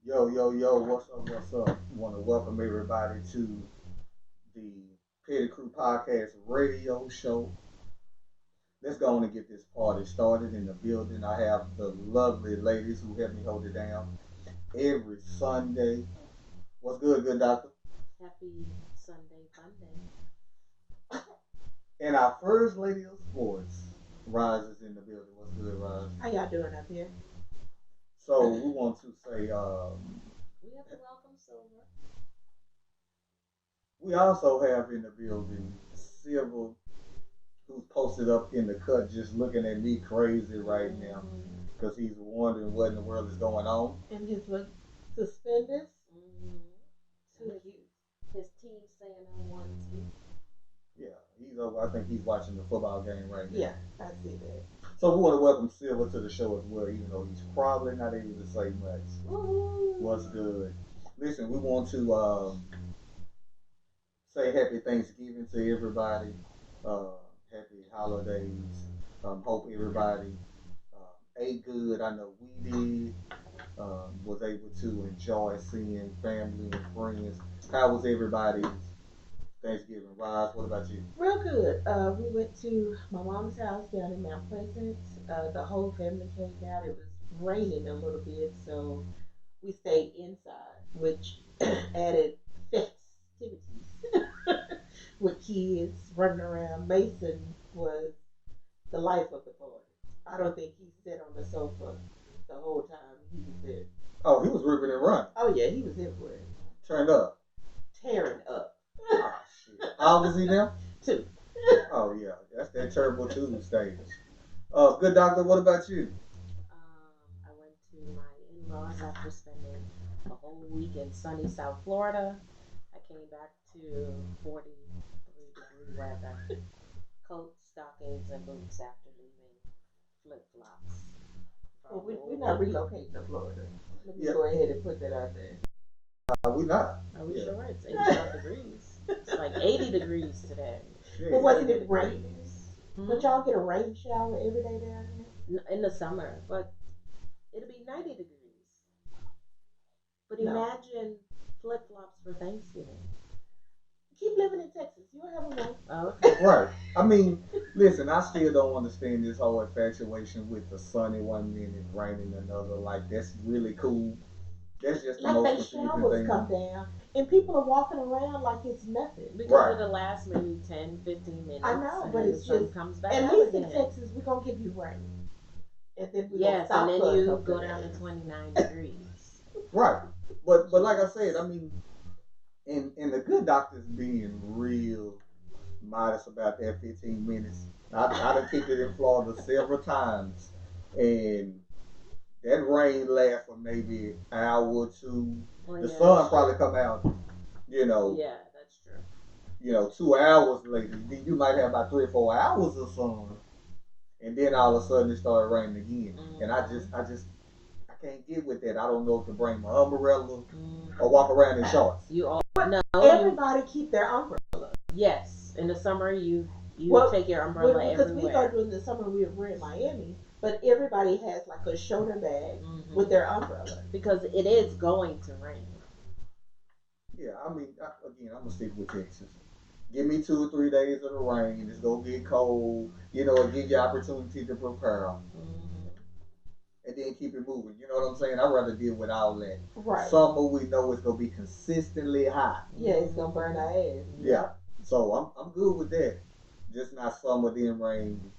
Yo, yo, yo, what's up, what's up? Want to welcome everybody to the Petty Crew Podcast radio show. Let's go on and get this party started in the building. I have the lovely ladies who help me hold it down every Sunday. What's good doctor? Happy Sunday Fun Day. And our first lady of sports, Roz, is in the building. What's good, Roz? How y'all doing up here? So we want to say We have to welcome Silver. we also have in the building Silver, who's posted up in the cut just looking at me crazy right now Mm-hmm. because he's wondering what in the world is going on. And his what, suspenders? Mm-hmm. Too His, cute. his team saying I want to. Yeah, he's over. I think he's watching the football game right now. Yeah, I see that. So we want to welcome Silver to the show as well, even though he's probably not able to say much. Woo-hoo. What's good? Listen, we want to say happy Thanksgiving to everybody. Happy holidays. Hope everybody ate good. I know we did. Was able to enjoy seeing family and friends. How was everybody's Thanksgiving? Roz, what about you? Real good. We went to my mom's house down in Mount Pleasant. The whole family came down. It was raining a little bit, so we stayed inside, which added festivities with kids running around. Mason was the life of the party. I don't think he sat on the sofa the whole time. He was there. Oh, he was ripping and running. Oh yeah, he was everywhere, Turned up. tearing up. Oh shit. How old is he now? Too. Oh yeah, that's that terrible two stage. Good doctor, what about you? I went to my in-laws after spending a whole week in sunny South Florida. I came back to 43-degree weather. Coat, stockings, and boots after leaving flip-flops for a We're whole not week. relocating to Florida. Let me Yeah, go ahead and put that out there. we not. Are we Yeah. sure? It's 85 degrees. It's like 80 degrees today. But Shit. wasn't 80 it raining? degrees. But y'all get a rain shower every day down In the summer, but it'll be 90 degrees. But here? No. imagine flip flops for Thanksgiving. Keep living in Texas. You'll have a rain. Oh, okay. Right. I mean, listen, I still don't understand this whole infatuation with the sunny one minute, raining another. Like that's really cool. That's just the Like most they confusing showers come thing. down and people are walking around like it's nothing. Because Right. it'll last maybe 10, 15 I minutes know, and but then the it's sun just comes back at out least in again. Texas we're gonna give you rain. And then we're gonna Yes, and stop then for a you couple go of down to days. 29 degrees. Right. But like I said, Jeez. I mean, and the good doctors being real modest about that 15 minutes. I done kicked it in Florida several times, and that rain lasts for maybe an hour or two. Oh, The yeah, sun that's probably true. come out, you know, Yeah, that's true. 2 hours later. Then you might have about 3 or 4 hours of sun, and then all of a sudden it started raining again. And Mm-hmm. I can't get with that. I don't know if to bring my umbrella or Mm-hmm. walk around in shorts. You all But no, you everybody keep their umbrella. yes. In the summer, you Well, take your umbrella because we go everywhere. during the summer, we're in Miami, but everybody has like a shoulder bag with Hmm. their umbrella. Because it is going to rain. Yeah, I mean, again, I'm gonna stick with Texas. Give me 2 or 3 days of the rain. It's gonna get cold. It give you opportunity to prepare, Hmm. and then keep it moving. You know what I'm saying? I'd rather deal with all that. Right. Summer, we know it's gonna be consistently hot. Yeah, it's gonna burn Hmm. our ass. Yeah, Yep. so I'm good with that. Just not summer then rain,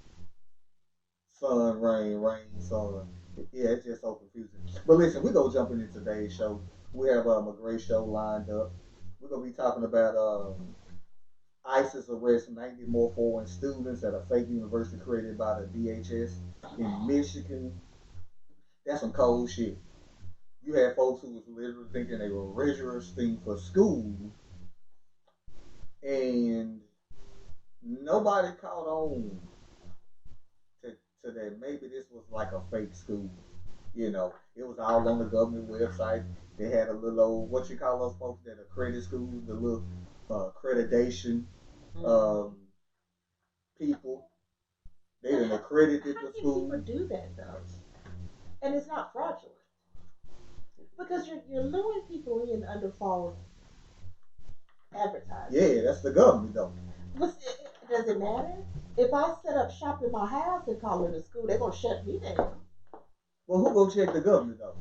sun, rain, rain, sun. Yeah, it's just so confusing. But listen, we're gonna jump into today's show. We have a great show lined up. We're gonna be talking about ISIS arrests 90 more foreign students at a fake university created by the DHS in Michigan. That's some cold shit. You had folks who was literally thinking they were registering for school, and nobody caught on to, to that. Maybe this was like a fake school. It was all on the government website. They had a little old, what you call those folks that are credit school, the little accreditation Hmm. um, people. They didn't accredited How the can people school. do that though? And it's not fraudulent. Because you're luring people in under false advertising. Yeah, that's the government though. Does it matter? If I set up shop in my house and call it a school, they're gonna shut me down. Well, who gonna check the government though?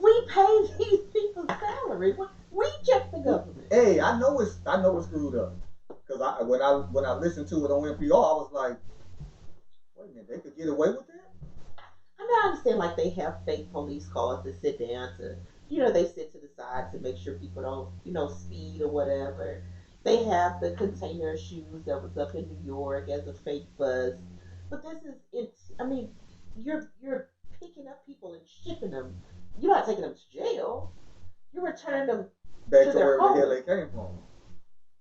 We pay these people's salary. We check the government. Hey, I know it's screwed up. Cause when I listened to it on NPR, I was like, wait a minute, they could get away with that? I mean, I understand like they have fake police cars that sit down to, they sit to the side to make sure people don't, speed or whatever. They have the container shoes that was up in New York as a fake buzz. But this is it's. I mean, you're picking up people and shipping them. You're not taking them to jail. You're returning them Back to to their where the hell home. they came from.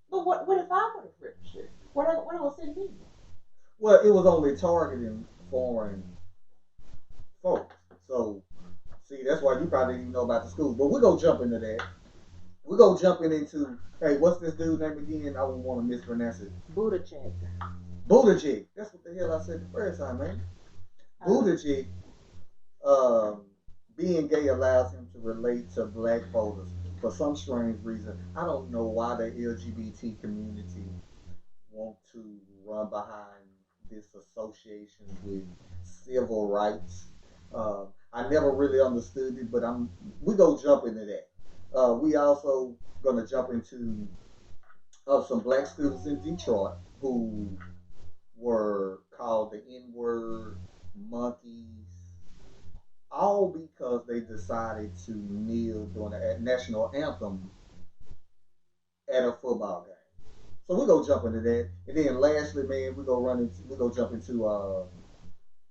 But what if I would have registered? What else send me? Well, it was only targeting foreign folks. So, see, that's why you probably didn't even know about the schools. But we're going to jump into that. We're going to jumping into, hey, what's this dude's name again? I wouldn't want to mispronounce it. Buttigieg. Buttigieg. That's what the hell I said the first time, man. Buttigieg, um, being gay allows him to relate to black voters for some strange reason. I don't know why the LGBT community want to run behind this association with civil rights. I never really understood it, but we go jump into that. We also gonna jump into some black students in Detroit who were called the N word, monkeys, all because they decided to kneel during the national anthem at a football game. So we go jump into that, and then lastly, man, we go jump into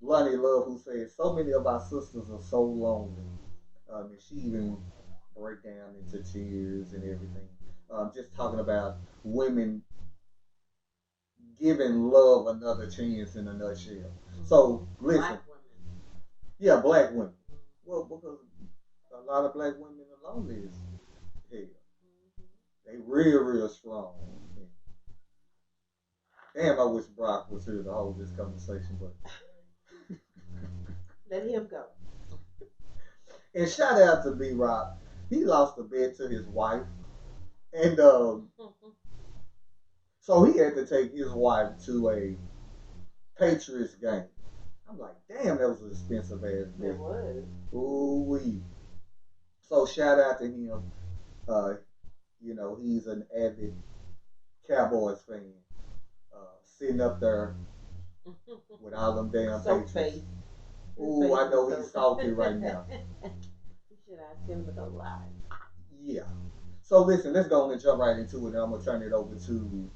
Lonnie Love, who said so many of our sisters are so lonely. And she even break down into tears and everything. Just talking about women giving love another chance in a nutshell. So listen, Black women. yeah, black women. Well, because a lot of black women are lonely as hell. They real strong. Damn, I wish Brock was here to hold this conversation, but Let him go. and shout out to B Rock. He lost a bet to his wife, and so he had to take his wife to a Patriots game. I'm like, damn, that was an expensive ass It bet. was. Ooh wee. So shout out to him. Uh, he's an avid Cowboys fan. Sitting up there with all them damn So Patriots. face. His Ooh, face I know is he's so. salty right now. You should ask him to go live. Yeah. So listen, let's go on and jump right into it, and I'm gonna turn it over to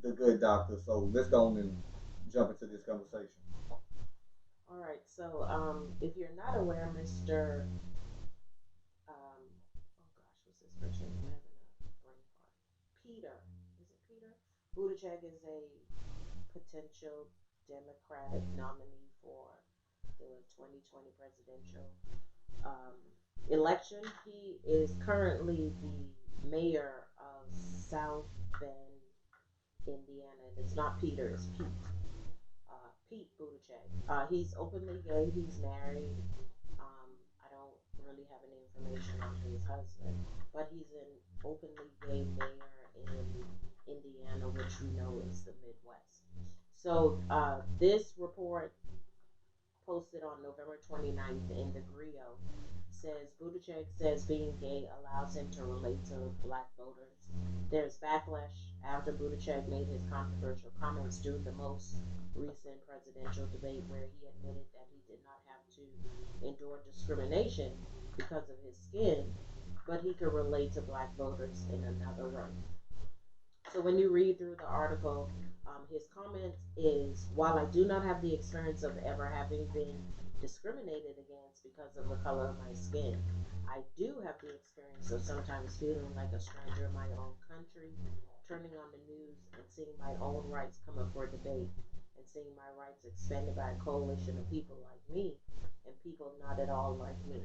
the good doctor. So let's go on and jump into this conversation. All right. So, if you're not aware, Mr. Oh gosh, what's his first name? I'm having a brain fart. Peter. Is it Peter? Buttigieg is a potential Democratic nominee for the 2020 presidential um, election. He is currently the mayor of South Bend, Indiana. And it's not Peter, it's Pete. Pete Buttigieg. He's openly gay. He's married. I don't really have any information on his husband, but he's an openly gay mayor in Indiana, which we know is the Midwest. So this report posted on November 29th in the Grio says Buttigieg says being gay allows him to relate to black voters. There's backlash after Buttigieg made his controversial comments during the most recent presidential debate where he admitted that he did not have to endure discrimination because of his skin, but he could relate to black voters in another way. So when you read through the article, his comment is, while I do not have the experience of ever having been discriminated against because of the color of my skin, I do have the experience of sometimes feeling like a stranger in my own country, turning on the news and seeing my own rights come up for debate, and seeing my rights expanded by a coalition of people like me and people not at all like me.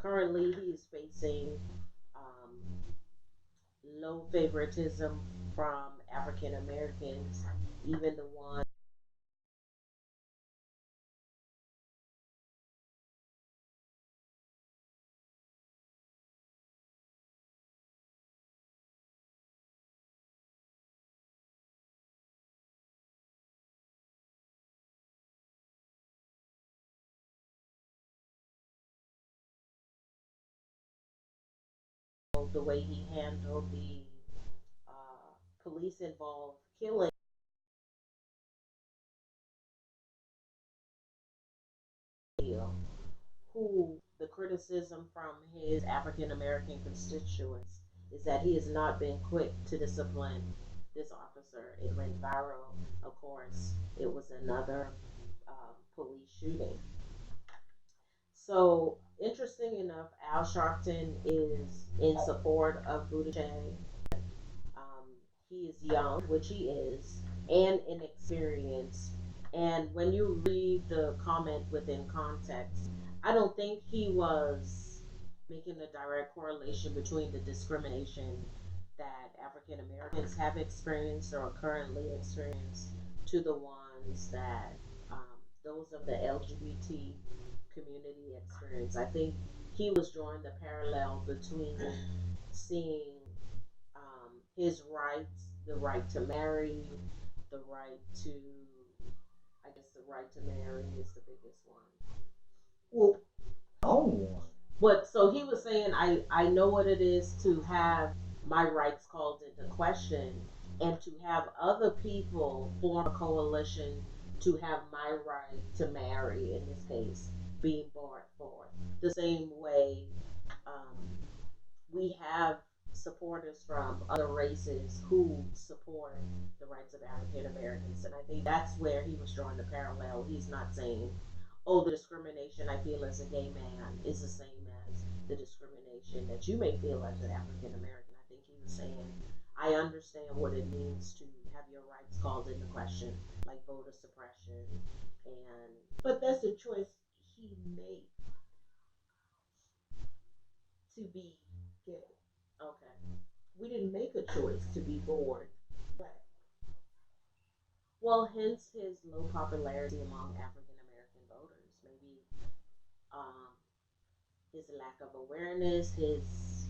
Currently, he is facing um, low favoritism from African Americans, even the ones the way he handled the police involved killing who the criticism from his African American constituents is that he has not been quick to discipline this officer. It went viral, of course. It was another police shooting. So, interesting enough, Al Sharpton is in support of Buttigieg. Um, he is young, which he is, and inexperienced. And when you read the comment within context, I don't think he was making a direct correlation between the discrimination that African Americans have experienced or currently experience to the ones that those of the LGBT community experience. I think he was drawing the parallel between seeing his rights, the right to marry, the right to, I guess the right to marry is the biggest one. Well, own one. But so he was saying, I know what it is to have my rights called into question and to have other people form a coalition to have my right to marry, in this case, being brought forth. The same way we have supporters from other races who support the rights of African Americans. And I think that's where he was drawing the parallel. He's not saying, oh, the discrimination I feel as a gay man is the same as the discrimination that you may feel as an African American. I think he was saying, I understand what it means to have your rights called into question, like voter suppression. And But that's a choice he made to be gay. okay, We didn't make a choice to be born black. well, hence his low popularity among African American voters. Maybe um, his lack of awareness, his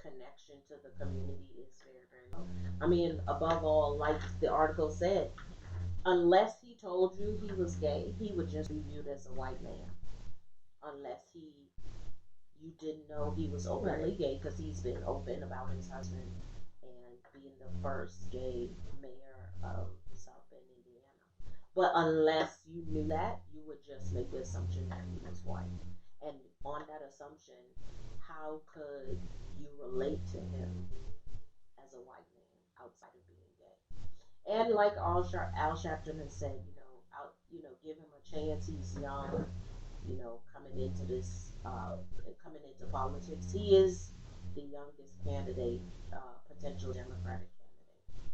connection to the community is very, very low. I mean, above all, like the article said, unless he told you he was gay, he would just be viewed as a white man. Unless you didn't know he was openly gay, because he's been open about his husband and being the first gay mayor of South Bend, Indiana. But unless you knew that, you would just make the assumption that he was white. And on that assumption, how could you relate to him as a white man outside of being gay? And like Al Sharpton has said, give him a chance. He's young, coming into this, coming into politics. He is the youngest candidate, potential Democratic candidate.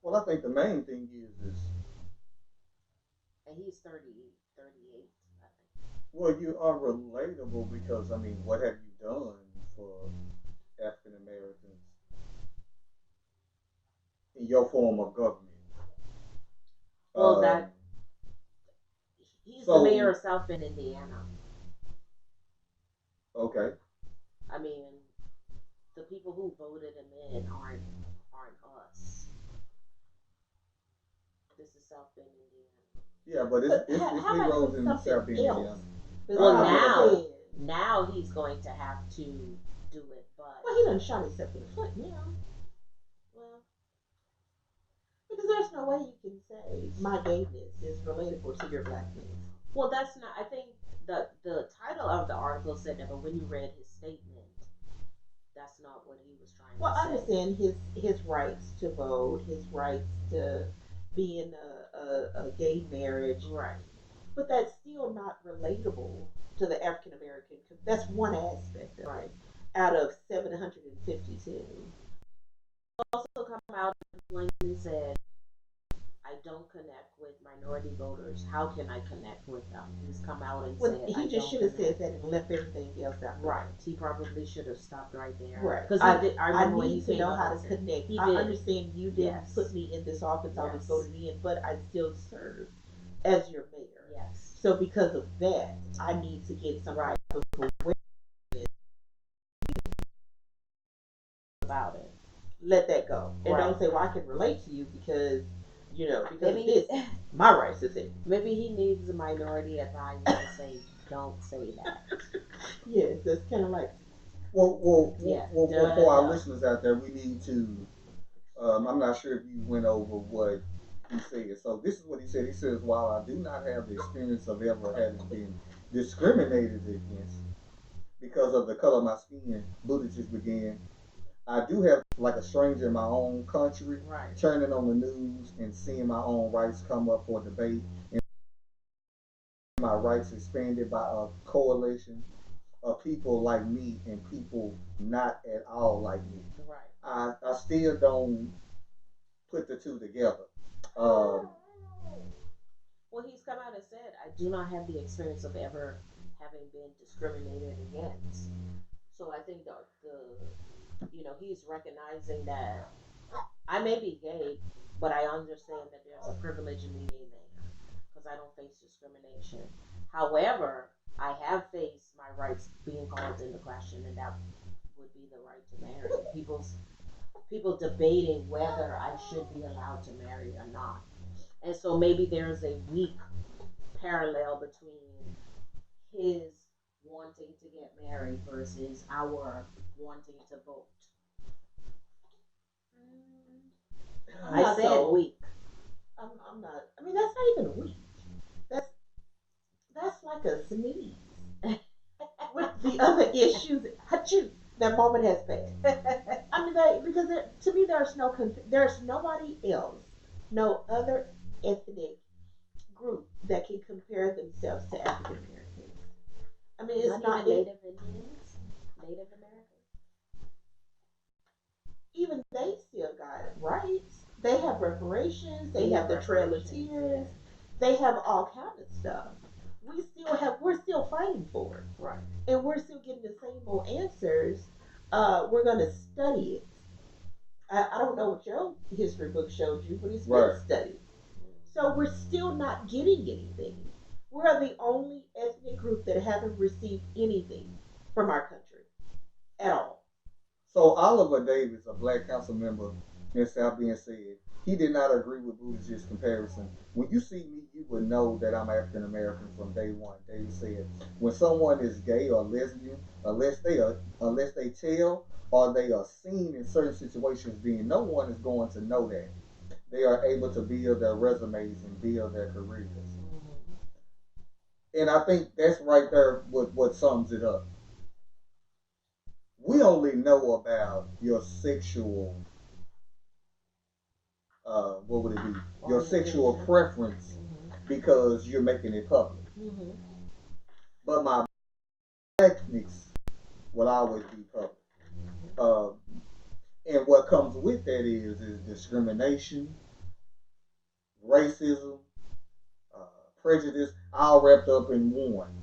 Well, I think the main thing is And he's 38, I think. well, you are relatable because I mean, what have you done for African Americans in your form of government? Well, Um, he's so- the mayor of South Bend, Indiana. Okay. I mean, the people who voted him in aren't us. This is South Bend, Indiana. Yeah, but But it's how Negroes about in something South Bend, else? Indiana. Well, Besides now he's going to have to do it, but well, he done shot himself in the foot now. well, Because there's no way you can say my gayness is relatable to your blackness. well, that's not. I think the title of the article said that, but when you read his statement, that's not what he was trying Well, to I say. understand his rights to vote, his rights to be in a gay marriage, Right. but that's still not relatable to the African American. That's one aspect of Right. it out of 752. Also come out and plainly said, I don't connect with minority voters. How can I connect with them? He's come out and Well, said, he I just don't should have connect. said that and left everything else out. Right. He probably should have stopped right there. Right. Because I remember when he need to came know out how and to said, connect. He I did. understand you didn't Yes. put me in this office. I was Yes. voted in, but I still serve as your mayor. Yes. So because of that, I need to get some Right. type of awareness About it. let that go. And Right. don't say, well, I can relate to you because, because Maybe of this, my rights is it. maybe he needs a minority advisor to say, don't say that. Yes, that's kind of like, Yeah, for our no. listeners out there, we need to. I'm not sure if you went over what he said. So this is what he said. He says, "While I do not have the experience of ever having been discriminated against because of the color of my skin," Buttigieg began, "I do have like a stranger in my own country, Right. turning on the news and seeing my own rights come up for debate and my rights expanded by a coalition of people like me and people not at all like me. Right. I still don't put the two together." Um, Well, he's come out and said, I do not have the experience of ever having been discriminated against. So I think he's recognizing that I may be gay, but I understand that there's a privilege in being a man because I don't face discrimination. However, I have faced my rights being called into question, and that would be the right to marry. People debating whether I should be allowed to marry or not. And so maybe there's a weak parallel between his wanting to get married versus our wanting to vote. I Not said so. weak. I'm not. I mean, that's not even weak. That's that's like a sneeze. With the other issues, achoo, that moment has passed. I mean, because to me, there's nobody else, no other ethnic group that can compare themselves to African Americans. I mean, it's Not not even Native Indians, Native Americans. even they still got rights. They have reparations. They We have have the Trail of reparations, Tears. yeah. They have all kind of stuff. We're still fighting for it, Right. and we're still getting the same old answers. We're gonna study it. I don't know what your history book showed you, but it's been right. studied. So we're still not getting anything. We're the only ethnic group that haven't received anything from our country at all. So Oliver Davis, a black council member in South Bend, said he did not agree with Buttigieg's comparison. "When you see me, you would know that I'm African American from day one." Davis said, "When someone is gay or lesbian, unless they tell or they are seen in certain situations, then no one is going to know that. They are able to build their resumes and build their careers." Mm-hmm. And I think that's right there what sums it up. We only know about your sexual, what would it be? Your sexual Orientation. preference Mm-hmm. because you're making it public. Mm-hmm. But my techniques will always be public. Uh, and what comes with that is discrimination, racism, uh, prejudice, all wrapped up in one.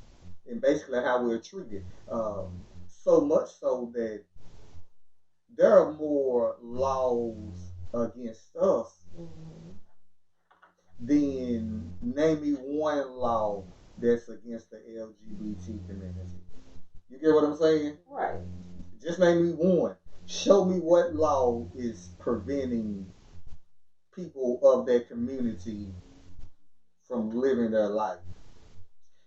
And basically how we're treated. So much so that there are more laws against us Mm-hmm. than name me one law that's against the LGBT community. You get what I'm saying? Right. Just name me one. Show me what law is preventing people of that community from living their life.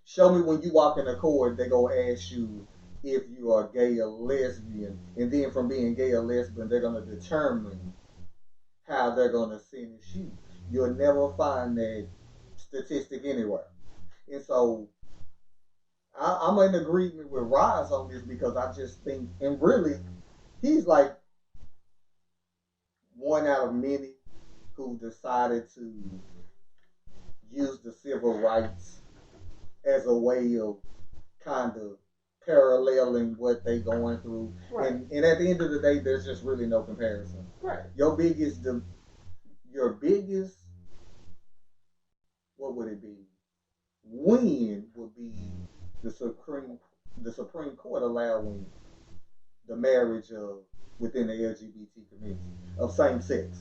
Show me when you walk in a court, they go ask you if you are gay or lesbian, and then from being gay or lesbian, they're gonna determine how they're gonna sentence you. You'll never find that statistic anywhere. And so I'm in agreement with Rise on this because I just think, and really, he's like one out of many who decided to use the civil rights as a way of kind of paralleling what they going through. Right. And at the end of the day, there's just really no comparison. Right. Your biggest, your biggest, what would it be? Win would be the Supreme, the Supreme Court allowing the marriage of within the LGBT community of same sex.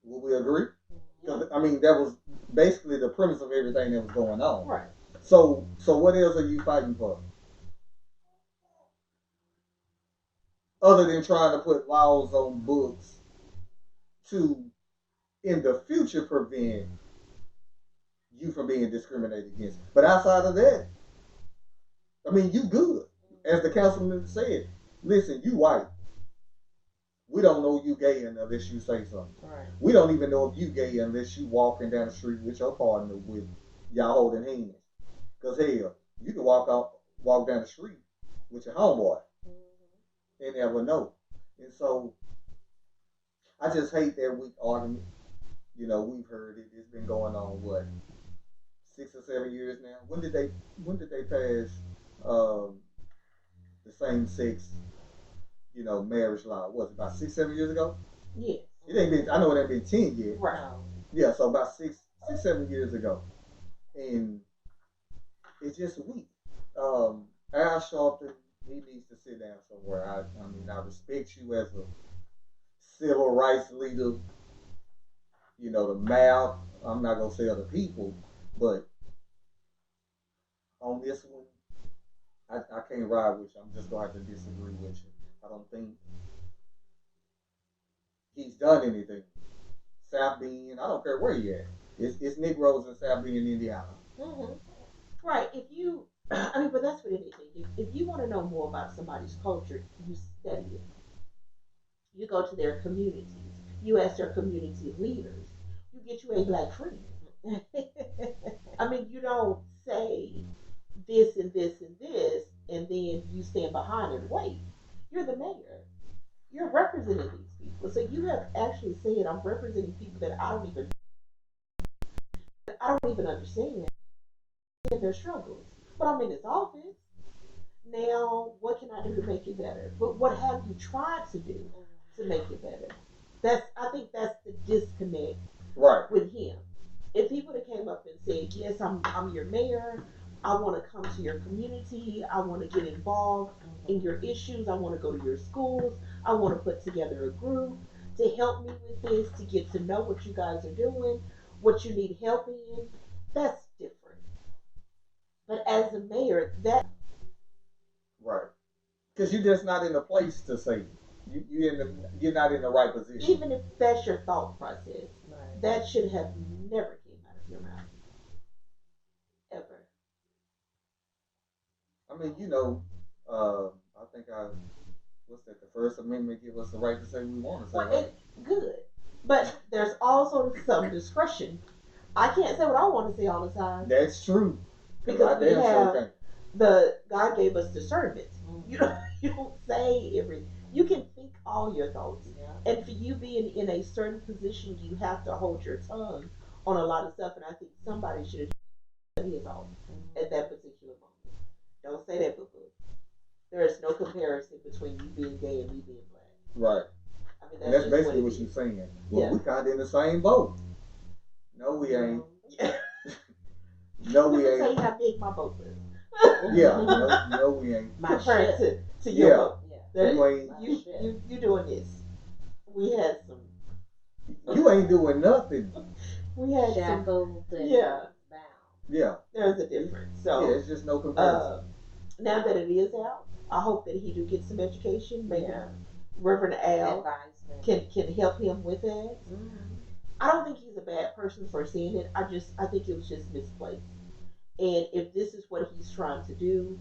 Would we agree? Yeah. Because I mean, that was basically the premise of everything that was going on. Right. So what else are you fighting for? Other than trying to put laws on books to, in the future, prevent you from being discriminated against. But outside of that, I mean, you good. As the councilman said, listen, you white. We don't know you gay unless you say something. Right. We don't even know if you gay unless you walking down the street with your partner with y'all holding hands. Cause hell, you can walk down the street with your homeboy and never know. And so I just hate that weak argument. You know, we've heard it. It's been going on what 6 or 7 years now. When did they pass um, the same sex marriage law? Was it about 6 7 years ago? Yes. It ain't been. I know it ain't been 10 yet. Right. Yeah, so about 6 7 years ago, and it's just weak. Al Sharpton, he needs to sit down somewhere. I mean, I respect you as a civil rights leader. You know, the mouth. I'm not gonna say other people, but on this one, I can't ride with you. I'm just gonna have to disagree with you. I don't think he's done anything. South Bend, I don't care where you at. It's Negroes in South Bend, Indiana. Mm-hmm. Right. If you, I mean, but that's what it is. If you want to know more about somebody's culture, you study it. You go to their communities. You ask their community leaders. You get you a black friend. I mean, you don't say this and this and this, and then you stand behind and wait. You're the mayor. You're representing these people. So you have actually said, I'm representing people that I don't even understand their struggles. But I'm in this office. Now, what can I do to make it better? But what have you tried to do to make it better? I think that's the disconnect Right. with him. If he would have came up and said, "Yes, I'm your mayor. I want to come to your community. I want to get involved in your issues. I want to go to your schools. I want to put together a group to help me with this, to get to know what you guys are doing, what you need help in." That's different. But as a mayor, that Right. Because you're just not in a place to say it. You're not in the right position. even if that's your thought process, Right. that should have never came out of your mouth ever. I mean, I think what's that? The First Amendment give us the right to say what we want to say, Well, right? it's good, but there's also some discretion. I can't say what I want to say all the time That's true. Because I because we damn sure have can't. the God gave us discernment. Mm-hmm. You don't say every. You can think all your thoughts, Yeah. and for you being in a certain position, you have to hold your tongue on a lot of stuff. And I think somebody should have done his own at that particular moment. Don't say that, boo boo. There is no comparison between you being gay and me being black. Right. I mean, And that's just basically it what is. you're saying. Well, Yeah. we kind of in the same boat. No, we ain't. Yeah. No, Let we me tell ain't. you how big my boat is. Yeah. No, we ain't. My Compared shit. to your Yeah. boat. Yeah. There, You ain't. My you, shit. you doing this. We had some. You ain't doing nothing. We had some. Shackled and Yeah. bound. Yeah. There's a difference. Yeah. So It's just no comparison. now that it is out, I hope that he do get some education. Maybe Yeah. Reverend Al Advisement. can help him with that. Mm-hmm. I don't think he's a bad person for saying it. I think it was just misplaced. And if this is what he's trying to do,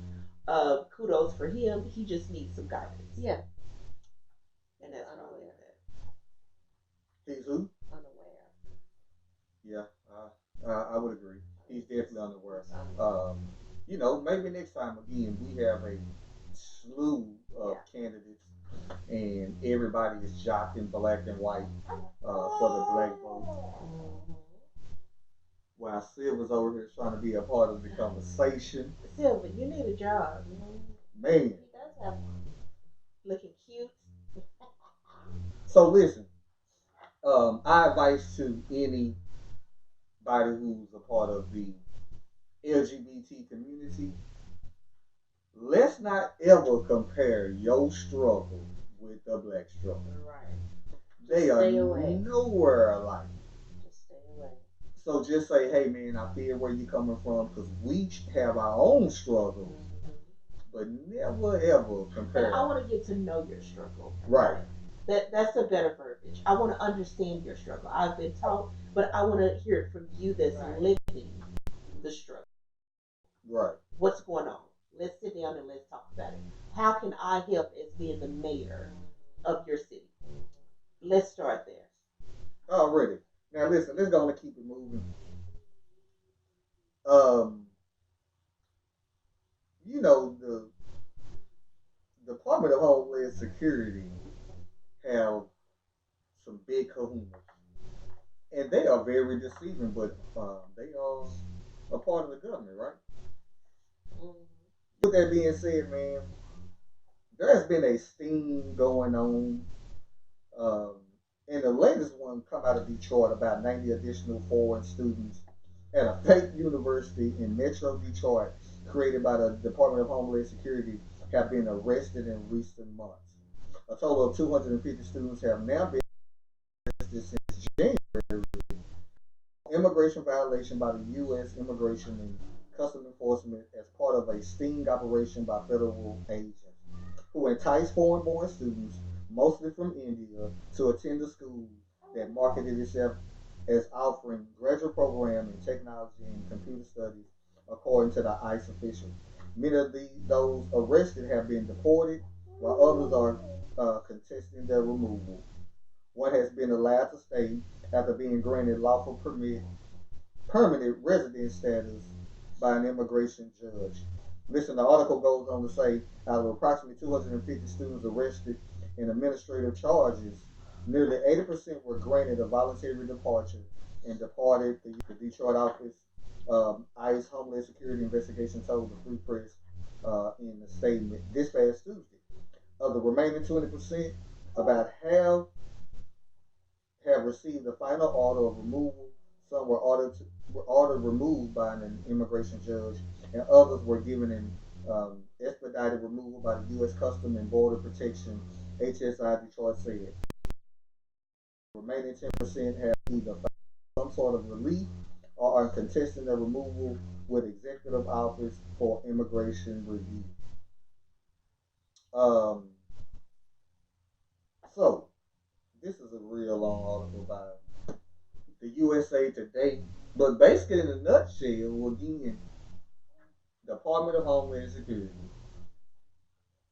kudos for him. He just needs some guidance. Yeah. And that's what I'll leave Unaware. it He's who? Unaware. Yeah. I would agree. He's definitely unaware. He's unaware. Maybe next time again we have a slew of candidates and everybody is jockeying black and white for the black vote. Mm-hmm. While Silver's over here trying to be a part of the conversation. at. Silver, you need a job. Man. He does have one. Looking cute. So listen, our advice to anybody who's a part of the LGBT community, let's not ever compare your struggle with the black struggle. Right. They Just are stay away. nowhere alike. Just stay away. So just say, hey man, I feel where you're coming from because we have our own struggles, Mm-hmm. but never ever compare. And I want to get to know your struggle. Right. That's a better verbiage. I want to understand your struggle. I've been taught, but I want to hear it from you that's Right. living the struggle. Right. What's going on? Let's sit down and let's talk about it. How can I help as being the mayor of your city? Let's start there. Already. Now listen, let's go and keep it moving. Um, you know, the Department of Homeland Security have some big kahunas, and they are very deceiving. But they are a part of the government, right? Mhm. With that being said, man, there has been a sting going on. Um, and the latest one come out of Detroit about 90 additional foreign students at a fake university in Metro Detroit created by the Department of Homeland Security have been arrested in recent months. A total of 250 students have now been arrested since January. Immigration violation by the U.S. Immigration and Customs Enforcement as part of a sting operation by federal agents who entice foreign-born students, mostly from India, to attend a school that marketed itself as offering graduate program in technology and computer studies, according to the ICE officials. Many of those arrested have been deported, while others are contesting their removal. One has been allowed to stay after being granted lawful permanent resident status by an immigration judge. Listen, the article goes on to say out of approximately 250 students arrested in administrative charges, nearly 80% were granted a voluntary departure and departed the Detroit office. ICE Homeland Security investigation told the Free Press in a statement this past Tuesday. Of the remaining 20%, about half have received a final order of removal. Some were ordered removed by an immigration judge, and others were given an expedited removal by the U.S. Customs and Border Protection. HSI Detroit said. The remaining 10% have either found some sort of relief or are contesting their removal with Executive Office for Immigration Review. Um, so this is a real long article by the USA Today. But basically, in a nutshell, again, Department of Homeland Security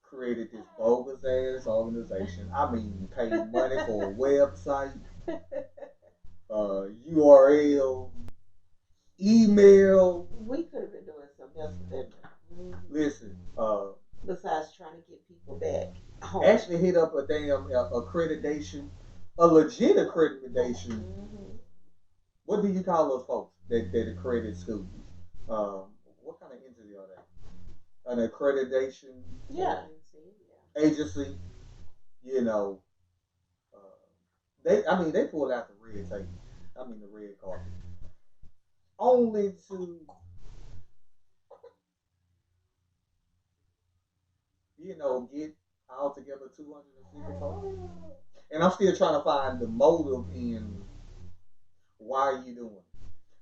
created this bogus ass organization. I mean, paid money for a website, URL, email. We could have been doing something else with that money. Listen, Besides trying to get people back home. actually hit up a damn accreditation, a legit accreditation. Mm-hmm. What do you call those folks that accredit schools? What kind of entity are they? An accreditation Yeah. agency. You know, they pulled out the red tape. I mean the red carpet, only to get all together 250 folks. And I'm still trying to find the motive in why are you doing it.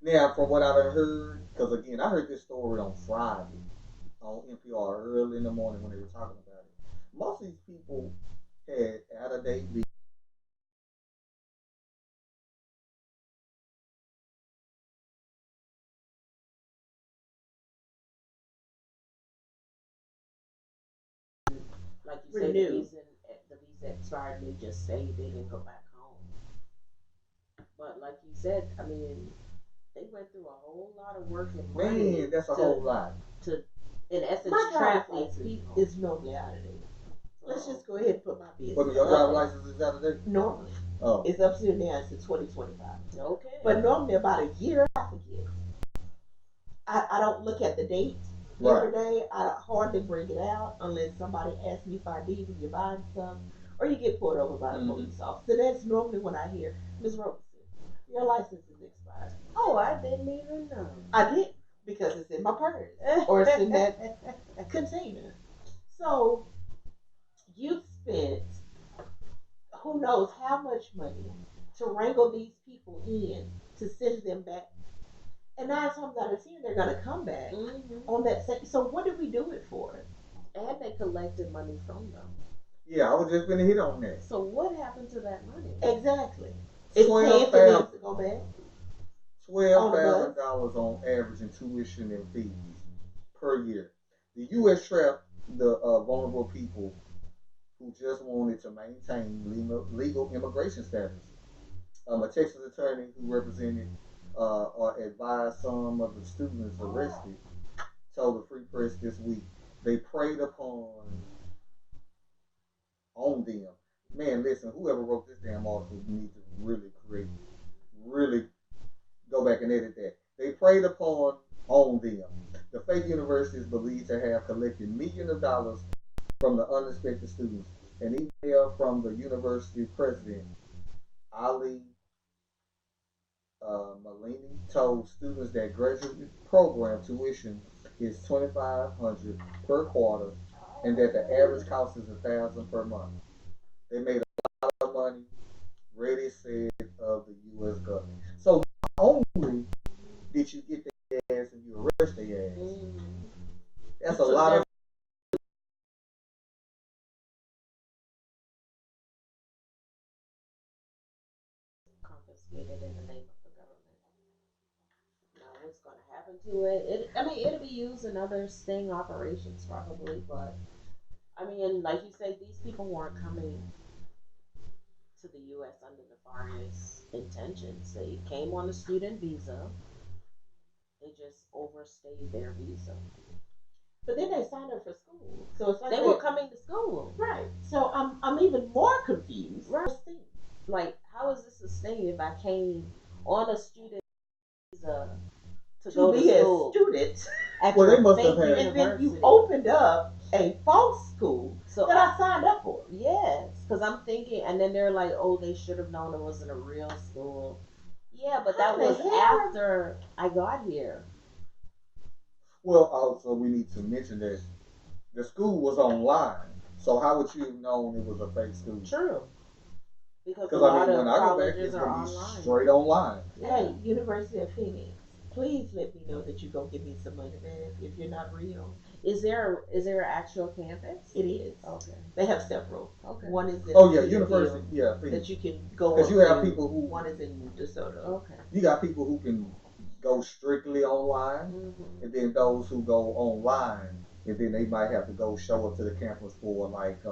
Now, from what I've heard, because again, I heard this story on Friday on NPR early in the morning when they were talking about it. Most of these people had out of date Like you say, the visa expired and they just say they didn't go back home. But like you said, I mean, they went through a whole lot of work and money. Man, that's a whole lot. To, in essence, My trap driver's these license people. is normally out of date. Let's just go ahead and put my business. But your driver's license is out of date? Normally. Oh. It's up to now to 2025. Okay. But normally about a year I forget. I don't look at the date every day. I hardly bring it out unless somebody asks me if I did when you're buying something or you get pulled over by a police officer. That's normally when I hear, Ms. Robeson, your license is expired. Oh, I didn't even know. I did because it's in my purse or it's in that container. So you've spent who knows how much money to wrangle these people in to send them back. And 9 times out of 10, they're going to come back on that same. So what did we do it for? And they collected money from them. Yeah, I was just gonna hit on that. So what happened to that money? Exactly. It's paying for them to go back. $12,000 on average in tuition and fees per year. The U.S. Trap the vulnerable people who just wanted to maintain legal immigration status. A Texas attorney who represented or advised some of the students arrested told the Free Press this week they preyed upon on them. Man, listen, whoever wrote this damn article needs to really go back and edit that. They preyed upon on them. The fake university is believed to have collected millions of dollars from the unexpected students. An email from the university president, Ali Malini, told students that graduate program tuition is 2,500 per quarter, and that the average cost is 1,000 per month. They made a lot of money, Reddy said of the U.S. government. So not only did you get their ass and you arrest their ass, that's a So lot they're of. confiscated in the name of the government. Now, what's going to happen to it? I mean, it'll be used in other sting operations probably, but I mean, like you said, these people weren't coming to the U.S. under nefarious intentions. They came on a student visa. They just overstayed their visa. But then they signed up for school, so it's like They were coming to school. right. So I'm even more confused. Right. Like, how is this a sting if I came on a student visa to go To to be a school student, at Well, your they must fake have had- and then you university? opened up a false school So that I signed up for. yes, because I'm thinking, and then they're like, "Oh, they should have known it wasn't a real school." Yeah, but that How the was hell? after I got here. Well, also we need to mention that the school was online. So how would you have known it was a fake school? True, because a Because lot I mean, of when I go back, colleges it's are gonna be online. straight online. Hey, University of Phoenix, please let me know that you're gonna give me some money back if you're not real. Is there an actual campus? It is. Okay. They have several. Okay. One is in Oh yeah, Cedar university. Hill Yeah, that Phoenix. you can go Because up you have to. people who One is in DeSoto. Okay. you got people who can go strictly online, Mm-hmm. and then those who go online, and then they might have to go show up to the campus for like.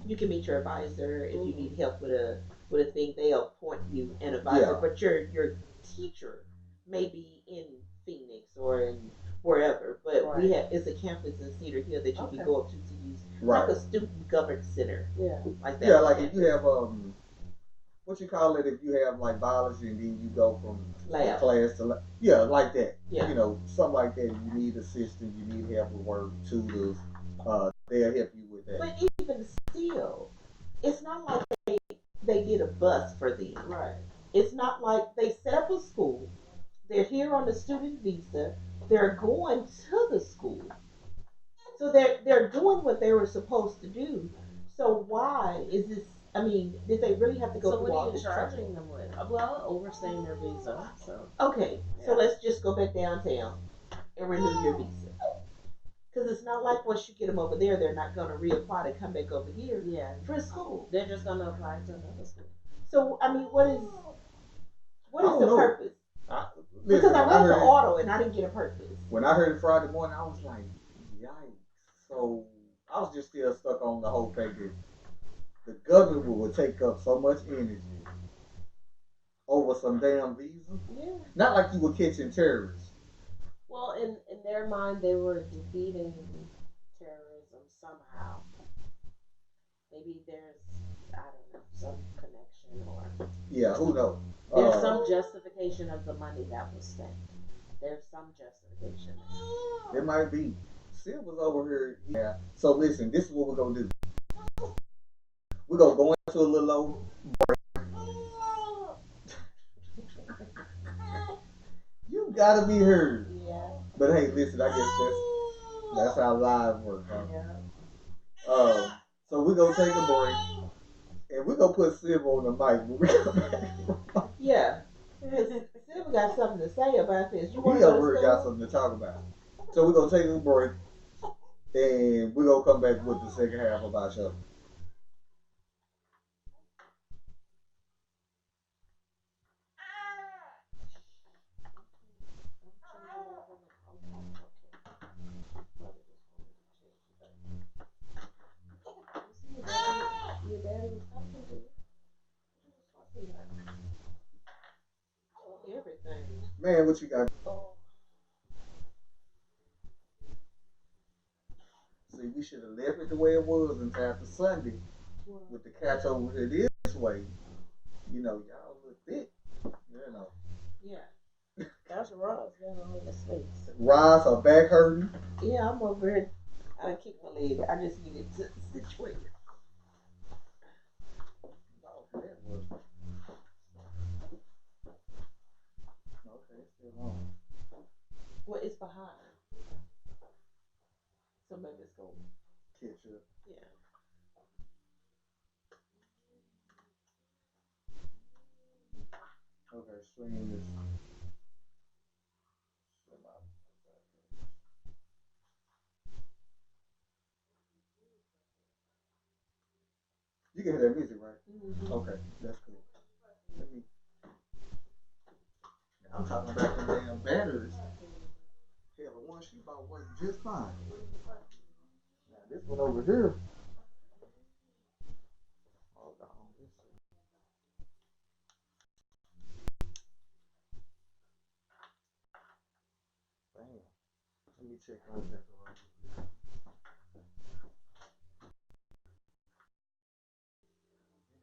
You can meet your advisor if you Mhm. need help with a thing. They'll appoint you an advisor, Yeah. but your teacher may be in Phoenix or in wherever. But Right. we have it's a campus in Cedar Hill that you Okay. can go up to use Right. like a student governed center Yeah. like that. Yeah, like if you have what you call it if you have like biology and then you go from Lab. class to yeah, like that. Yeah. You know, something like that. You need assistance, you need help with work, tutors. They'll help you with that. But even still, it's not like they get a bus for them. Right. It's not like they set up a school. They're here on a student visa. They're going to the school. So they're doing what they were supposed to do. So why is this? I mean, did they really have to go So through what all are you this charging trouble? them with? Well, overstaying their visa. So Okay, so Yeah. let's just go back downtown and renew your visa. Because it's not like once you get them over there, they're not going to reapply to come back over here yeah, for school. they're just gonna apply to another school. So I mean, what is I don't the know. purpose? I, Because listen, I when I read the heard auto and I didn't get a purpose. when I heard it Friday morning, I was like, yikes. So I was just still stuck on the whole fact that the government would take up so much energy over some damn visa. Yeah. Not like you were catching terrorists. Well, in their mind, they were defeating terrorism somehow. Maybe there's I don't know some connection or Yeah, who knows? there's some justification of the money that was spent. There's some justification. It might be. Silver's over here. Yeah. So listen, this is what we're gonna do. We're gonna go into a little old. You gotta be heard. Yeah. But hey, listen, I guess that's how live works, huh? Yeah. So we're gonna take a break and we're gonna put Silver on the mic when we come back. Yeah. Silver got something to say about this. You want He to go over to here got school? something to talk about. So we're gonna take a break and we're gonna come back with the second half of our show. Man, what you got? Oh, See, we should have left it the way it was until after Sunday well, with the catch over here this way. You know, y'all look thick. You know. yeah. That's Ross got all in his face. Rise her back hurting. Yeah, I'm over here. I done kicked my leg. I just needed to situate. Oh, that was okay. It's still on. Well, it's behind. So maybe it's going. Catch up. Yeah. Okay, stream this. You can hear that music, right? Mm-hmm. Okay, that's cool. Let me. I'm talking about the damn batteries. Hell, the one she bought worked just fine. Now this one over here. Hold on. Damn. Let me check on that.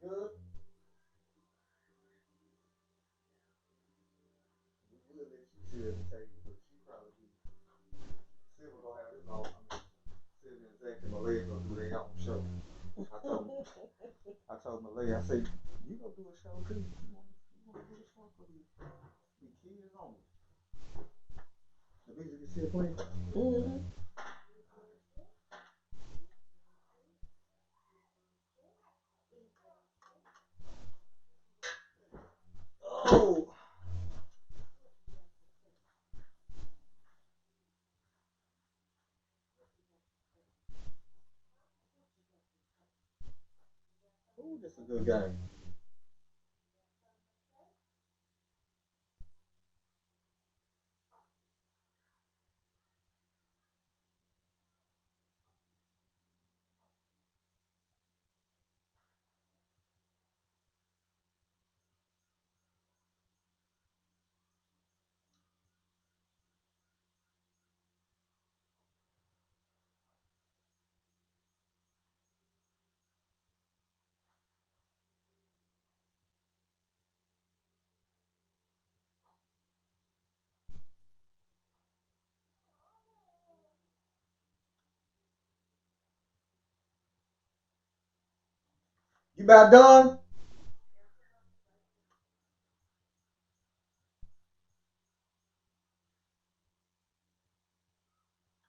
You good? We would let you sit at the table, but she probably be. Silver gonna have his own. Silver and Zach and Malay gonna do their own show. I told Malay, I said, you gonna do a show too? You wanna do a show for the kids on it? The music is still playing. Mm-hmm. Oh, ooh, this is a good game. You about done?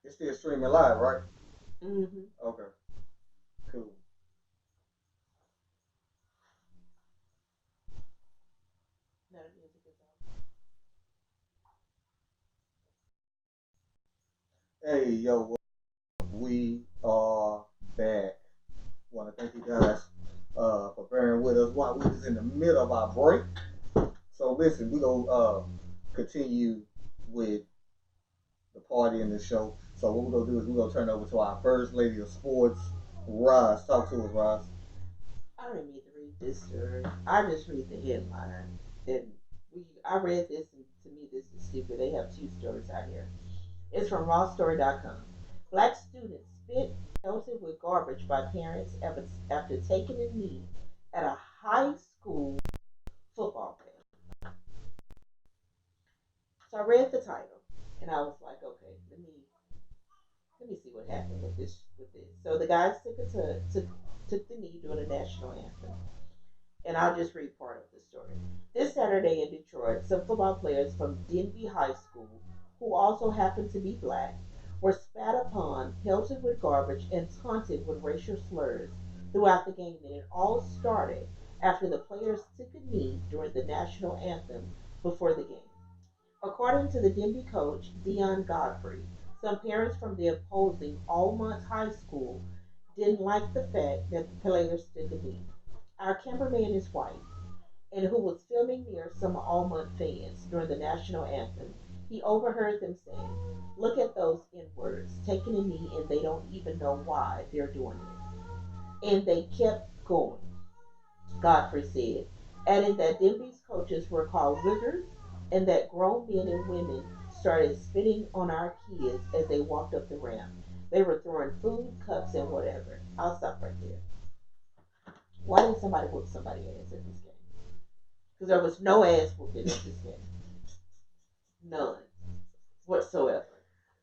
It's still streaming live, right? Mm-hmm. Okay, cool. Now the music is on. Hey, yo, we are back. Want to thank you guys for bearing with us while we was in the middle of our break. So listen, we gonna continue with the party in the show. So what we're gonna do is we're gonna turn over to our first lady of sports, Roz. Talk to us, Roz. I didn't mean to read this story. I just read the headline. And I read this, and to me, this is stupid. They have two stories out here. It's from rawstory.com. Black students spit pelted with garbage by parents after taking a knee at a high school football game. So I read the title, and I was like, okay, let me see what happened with this. So the guys took the knee during the national anthem, and I'll just read part of the story. This Saturday in Detroit, some football players from Denby High School, who also happened to be black, were spat upon, pelted with garbage, and taunted with racial slurs throughout the game. And it all started after the players took a knee during the national anthem before the game. According to the Denby coach, Dion Godfrey, some parents from the opposing Almont High School didn't like the fact that the players took a knee. Our cameraman is white, and who was filming near some Almont fans during the national anthem. He overheard them saying, "Look at those N words, taking a knee, and they don't even know why they're doing it." And they kept going, Godfrey said, adding that Denby's coaches were called riggers and that grown men and women started spitting on our kids as they walked up the ramp. They were throwing food, cups, and whatever. I'll stop right there. Why didn't somebody whoop somebody's ass at this game? Because there was no ass whooping at this game. None whatsoever.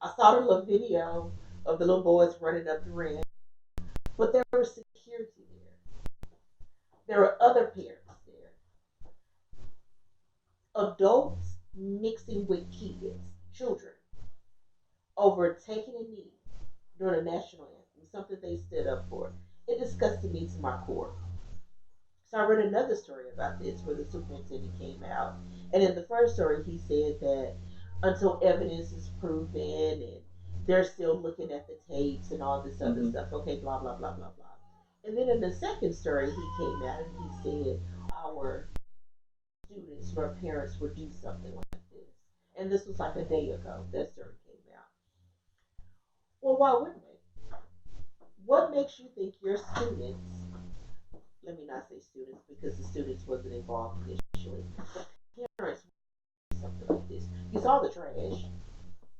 I saw the little video of the little boys running up the ramp, but there was security there. There were other parents there. Adults mixing with kids, children, over taking a knee during the national anthem, something they stood up for. It disgusted me to my core. So I read another story about this where the superintendent came out. And in the first story, he said that until evidence is proven and they're still looking at the tapes and all this other stuff. Okay, blah, blah, blah, blah, blah. And then in the second story, he came out and he said our students or parents would do something like this. And this was like a day ago that story came out. Well, why wouldn't they? What makes you think your students, let me not say students because the students wasn't involved initially, parents would do something like this? You saw the trash.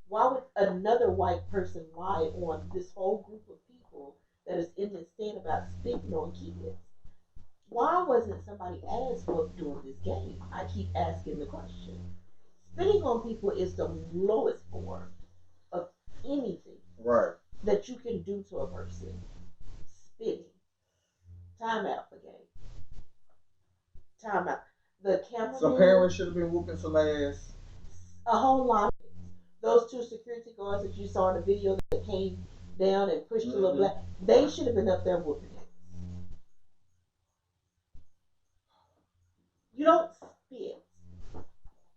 Why would another white person lie on this whole group of people that is in this stand about spitting on kids? Why wasn't somebody asked whooped during this game? I keep asking the question. Spitting on people is the lowest form of anything that you can do to a person. Spitting. Time out for game. Time out. The cameraman. Some parents should have been whooping some ass. A whole lot of it. Those two security guards that you saw in the video that came down and pushed the little black, they should have been up there whooping it. You don't spit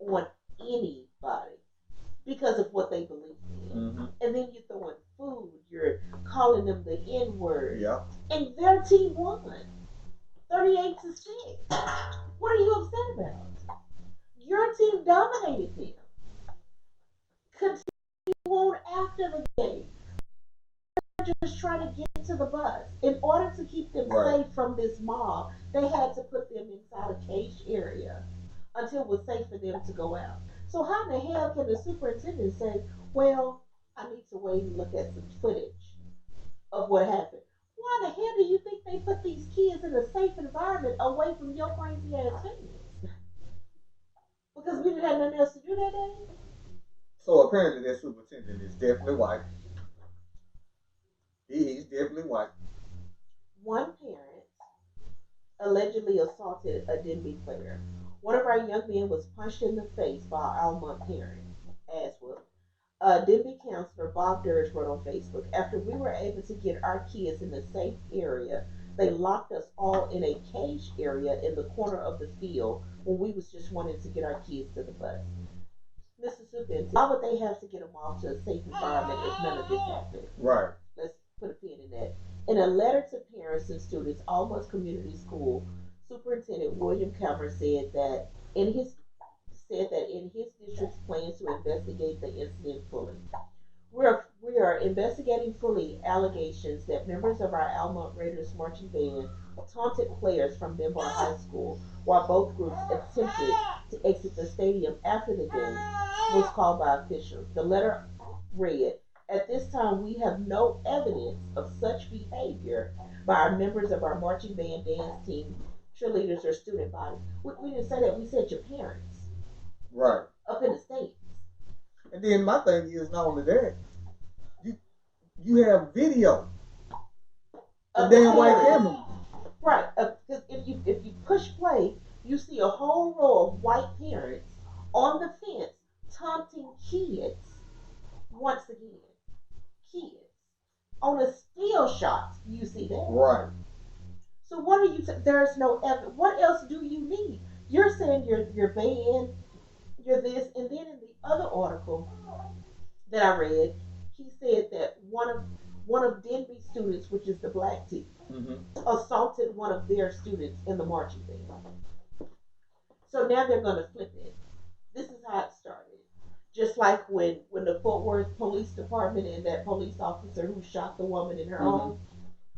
on anybody because of what they believe in. And then you're throwing food, you're calling them the N-word. Yeah. And their team won. 38-6. What are you upset about? Your team dominated them. Continue on after the game. Just trying to get to the bus. In order to keep them safe from this mob, they had to put them inside a caged area until it was safe for them to go out. So how in the hell can the superintendent say, well, I need to wait and look at some footage of what happened? Why the hell do you think they put these kids in a safe environment away from your crazy ass fans? Because we didn't have nothing else to do that day? So apparently that superintendent is definitely white. He's definitely white. One parent allegedly assaulted a Denby player. One of our young men was punched in the face by our Almont parent. Ass whooped. Denby counselor Bob Durge wrote on Facebook, after we were able to get our kids in a safe area, they locked us all in a caged area in the corner of the field when we was just wanting to get our kids to the bus. Mr. Superintendent, why would they have to get them off to a safe environment if none of this happened? Right. Let's put a pin in that. In a letter to parents and students, Almost Community School, Superintendent William Cameron said that in his district's plans to investigate the incident fully. We are investigating fully allegations that members of our Almont Raiders marching band taunted players from Dunbar High School while both groups attempted to exit the stadium after the game was called by officials. The letter read, at this time, we have no evidence of such behavior by our members of our marching band, dance team, cheerleaders, or student body. We didn't say that. We said your parents. Right. Up in the States. And then my thing is, not only that, you have video. A damn white camera. Right. Because if you push play, you see a whole row of white parents on the fence taunting kids once again. Kids. On a still shot, you see that. Right. So what are you there's no evidence. What else do you need? You're saying you're banned, you're this, and then in the other article that I read, he said that one of Denby students, which is the black team, assaulted one of their students in the marching band. So now they're going to flip it. This is how it started. Just like when the Fort Worth Police Department and that police officer who shot the woman in her home,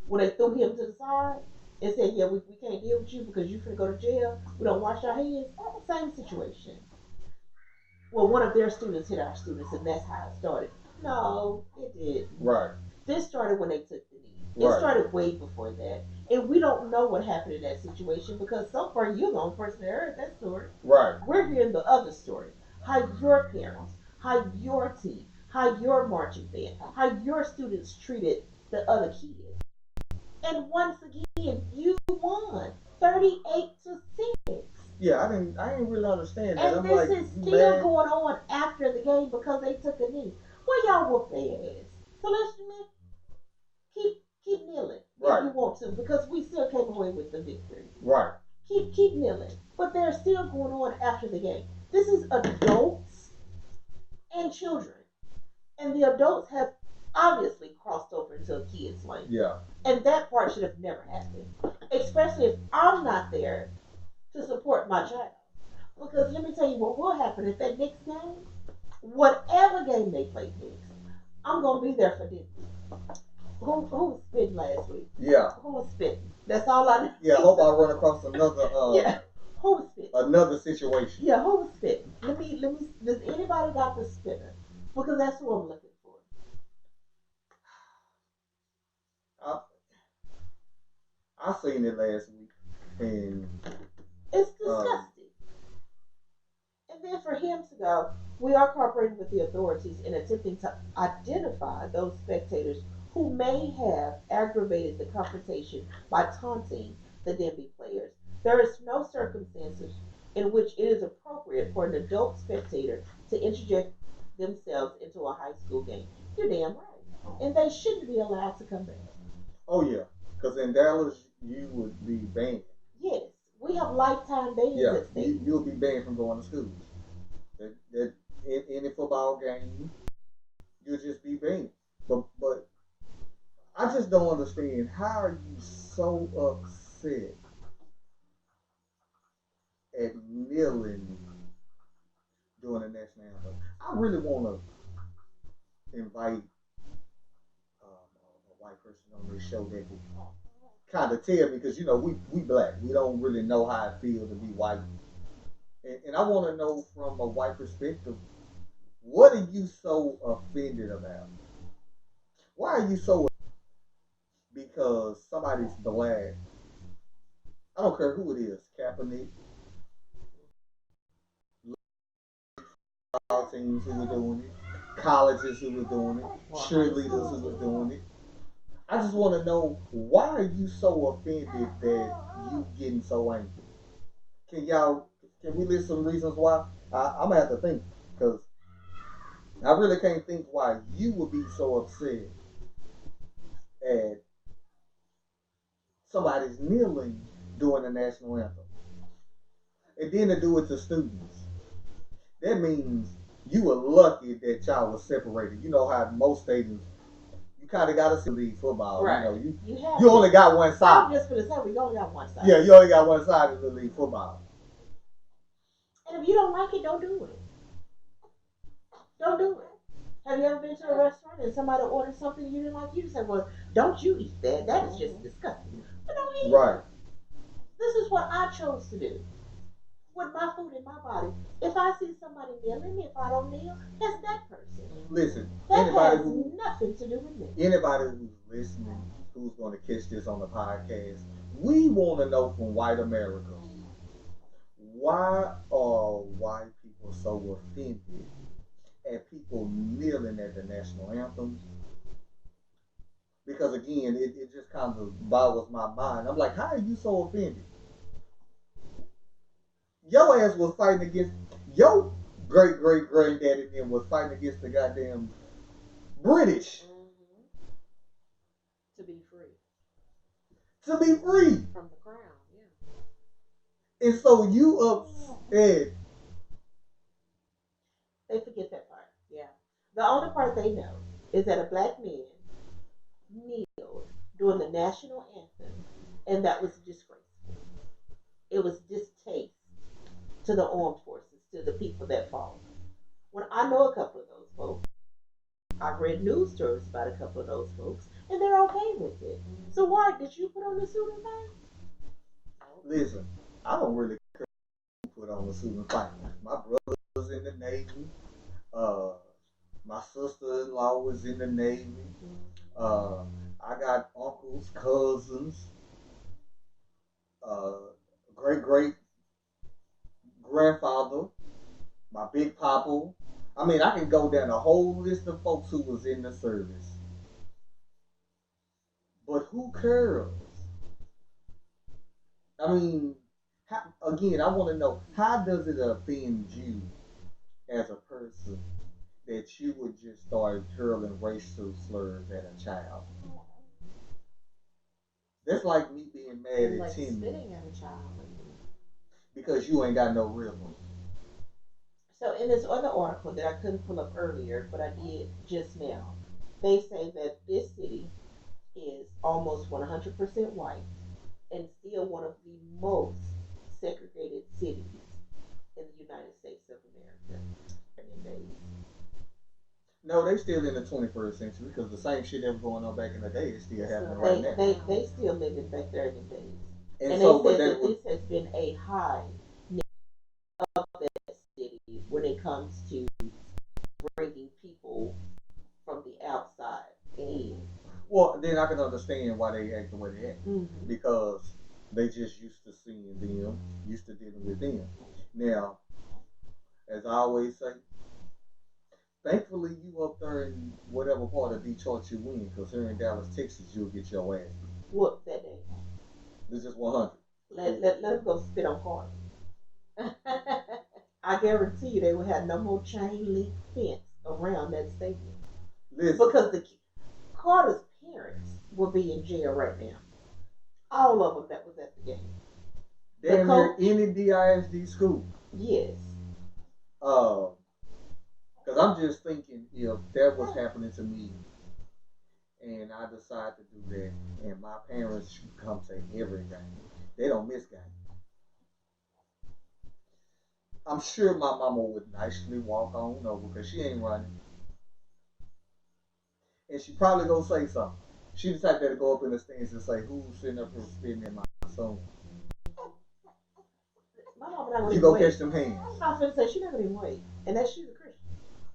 when they threw him to the side and said, yeah, we can't deal with you because you're going to go to jail. We don't wash our hands. Same situation. well, one of their students hit our students, and that's how it started. No, it didn't. Right. This started when they took the knee. It Right. started way before that. And we don't know what happened in that situation because so far you're the only person that heard that story. Right. We're hearing the other story. How your parents, how your team, how your marching band, how your students treated the other kids. And once again, you won 38-6. Yeah, I didn't really understand that. And I'm this like, is you still mad? going on after the game because they took a knee. Well, y'all whoop their ass. So let's keep kneeling if you Right. want to, because we still came away with the victory. Right. Keep kneeling, but they're still going on after the game. This is adults and children, and the adults have obviously crossed over into a kid's lane, Yeah. and that part should have never happened. Especially if I'm not there to support my child, because let me tell you what will happen at that next game. Whatever game they play next, I'm gonna be there for Disney. Who was spitting last week? Yeah. Who was spitting? That's all I know. Yeah. I hope I run across another Yeah. Who was spitting? another situation. Yeah, who was spitting? Let me. Does anybody got the spitter? Because that's who I'm looking for. I I seen it last week, and It's um, disgusting. And then for him to go, we are cooperating with the authorities in attempting to identify those spectators who may have aggravated the confrontation by taunting the Denby players. There is no circumstances in which it is appropriate for an adult spectator to interject themselves into a high school game. You're damn right. And they shouldn't be allowed to come back. oh yeah, because in Dallas you would be banned. Yes, we have lifetime bans Yeah, at stake. you'll be banned from going to school. That in any football game, you'll just be banned. But I just don't understand how are you so upset at kneeling during the national anthem. I really want to invite a white person on this show that can kind of tell me because you know we black, we don't really know how it feels to be white, and I want to know from a white perspective, what are you so offended about? Why are you so because somebody's black? I don't care who it is, Kaepernick, football teams who were doing it, colleges who were doing it, cheerleaders who were doing it. I just want to know why are you so offended that you getting so angry? Can y'all can we list some reasons why? I'm gonna have to think because I really can't think why you would be so upset at somebody's kneeling during the national anthem, and then to do it to students. That means you were lucky that y'all was separated. You know how most stadiums you kind of got to league football. Right. You know You have you only got one I'm side. just gonna say we only got one side. Yeah, you only got one side of the league football. And if you don't like it, don't do it. Don't do it. Have you ever been to a restaurant and somebody ordered something you didn't like? You just say, "Well, don't you eat that? That is just disgusting." But don't eat Right. it. This is what I chose to do with my food in my body. If I see somebody kneeling, if I don't kneel, that's that person. Listen, That anybody has who nothing to do with me. anybody who's listening, who's going to catch this on the podcast, we want to know from white America, why are white people so offended at people kneeling at the national anthem? Because again, it just kind of boggles my mind. I'm like, how are you so offended? Your ass was fighting against your great granddaddy then was fighting against the goddamn British To be free to be free. from the crown, yeah. And so you upset. They forget that part. Yeah. The only part they know is that a black man kneeled during the national anthem, and that was disgraceful. It was distaste to the armed forces, to the people that fought. When I know a couple of those folks, I've read news stories about a couple of those folks, and they're okay with it. So why did you put on the suit and tie? Listen, I don't really care who put on the suit and fight. My brothers in the Navy. Uh, my sister-in-law was in the Navy. Uh, I got uncles, cousins, uh, great great grandfather, my big papa. I mean, I can go down a whole list of folks who was in the service. But who cares? I mean, again, I want to know, how does it offend you as a person that you would just start hurling racial slurs at a child? That's like me being mad And at like Timmy spitting at a child. because you ain't got no rhythm. So in this other article that I couldn't pull up earlier, but I did just now, they say that this city is almost 100% white and still one of the most segregated cities in the United States of America. No, they still in the 21st century because the same shit that was going on back in the day is still happening right They, now. they still living back there in the days. And And so, they but said that that was, this has been a high of that city when it comes to bringing people from the outside in. well, then I can understand why they act the way they act Mm-hmm. because they just used to seeing them, used to dealing with them. Now, as I always say, thankfully you up there in whatever part of Detroit you in, because here in Dallas, Texas, you'll get your ass beat. Whoop that day. This is 100. Let them go spit on Carter. I guarantee you they will have no more chain link fence around that stadium. Listen, Because Carter's parents will be in jail right now. All of them that was at the game. damn near any DISD school. Yes. Because I'm just thinking if that was happening to me and I decide to do that and my parents should come to every game, they don't miss games. I'm sure my mama would nicely walk on over because she ain't running. And she probably gonna say something. She the type that'll go up in the stands and say, "Who's sitting up here spitting in my song?" My mama not gonna You even go wait. catch them hands. I was gonna say she's not gonna even wait. And that she's a Christian.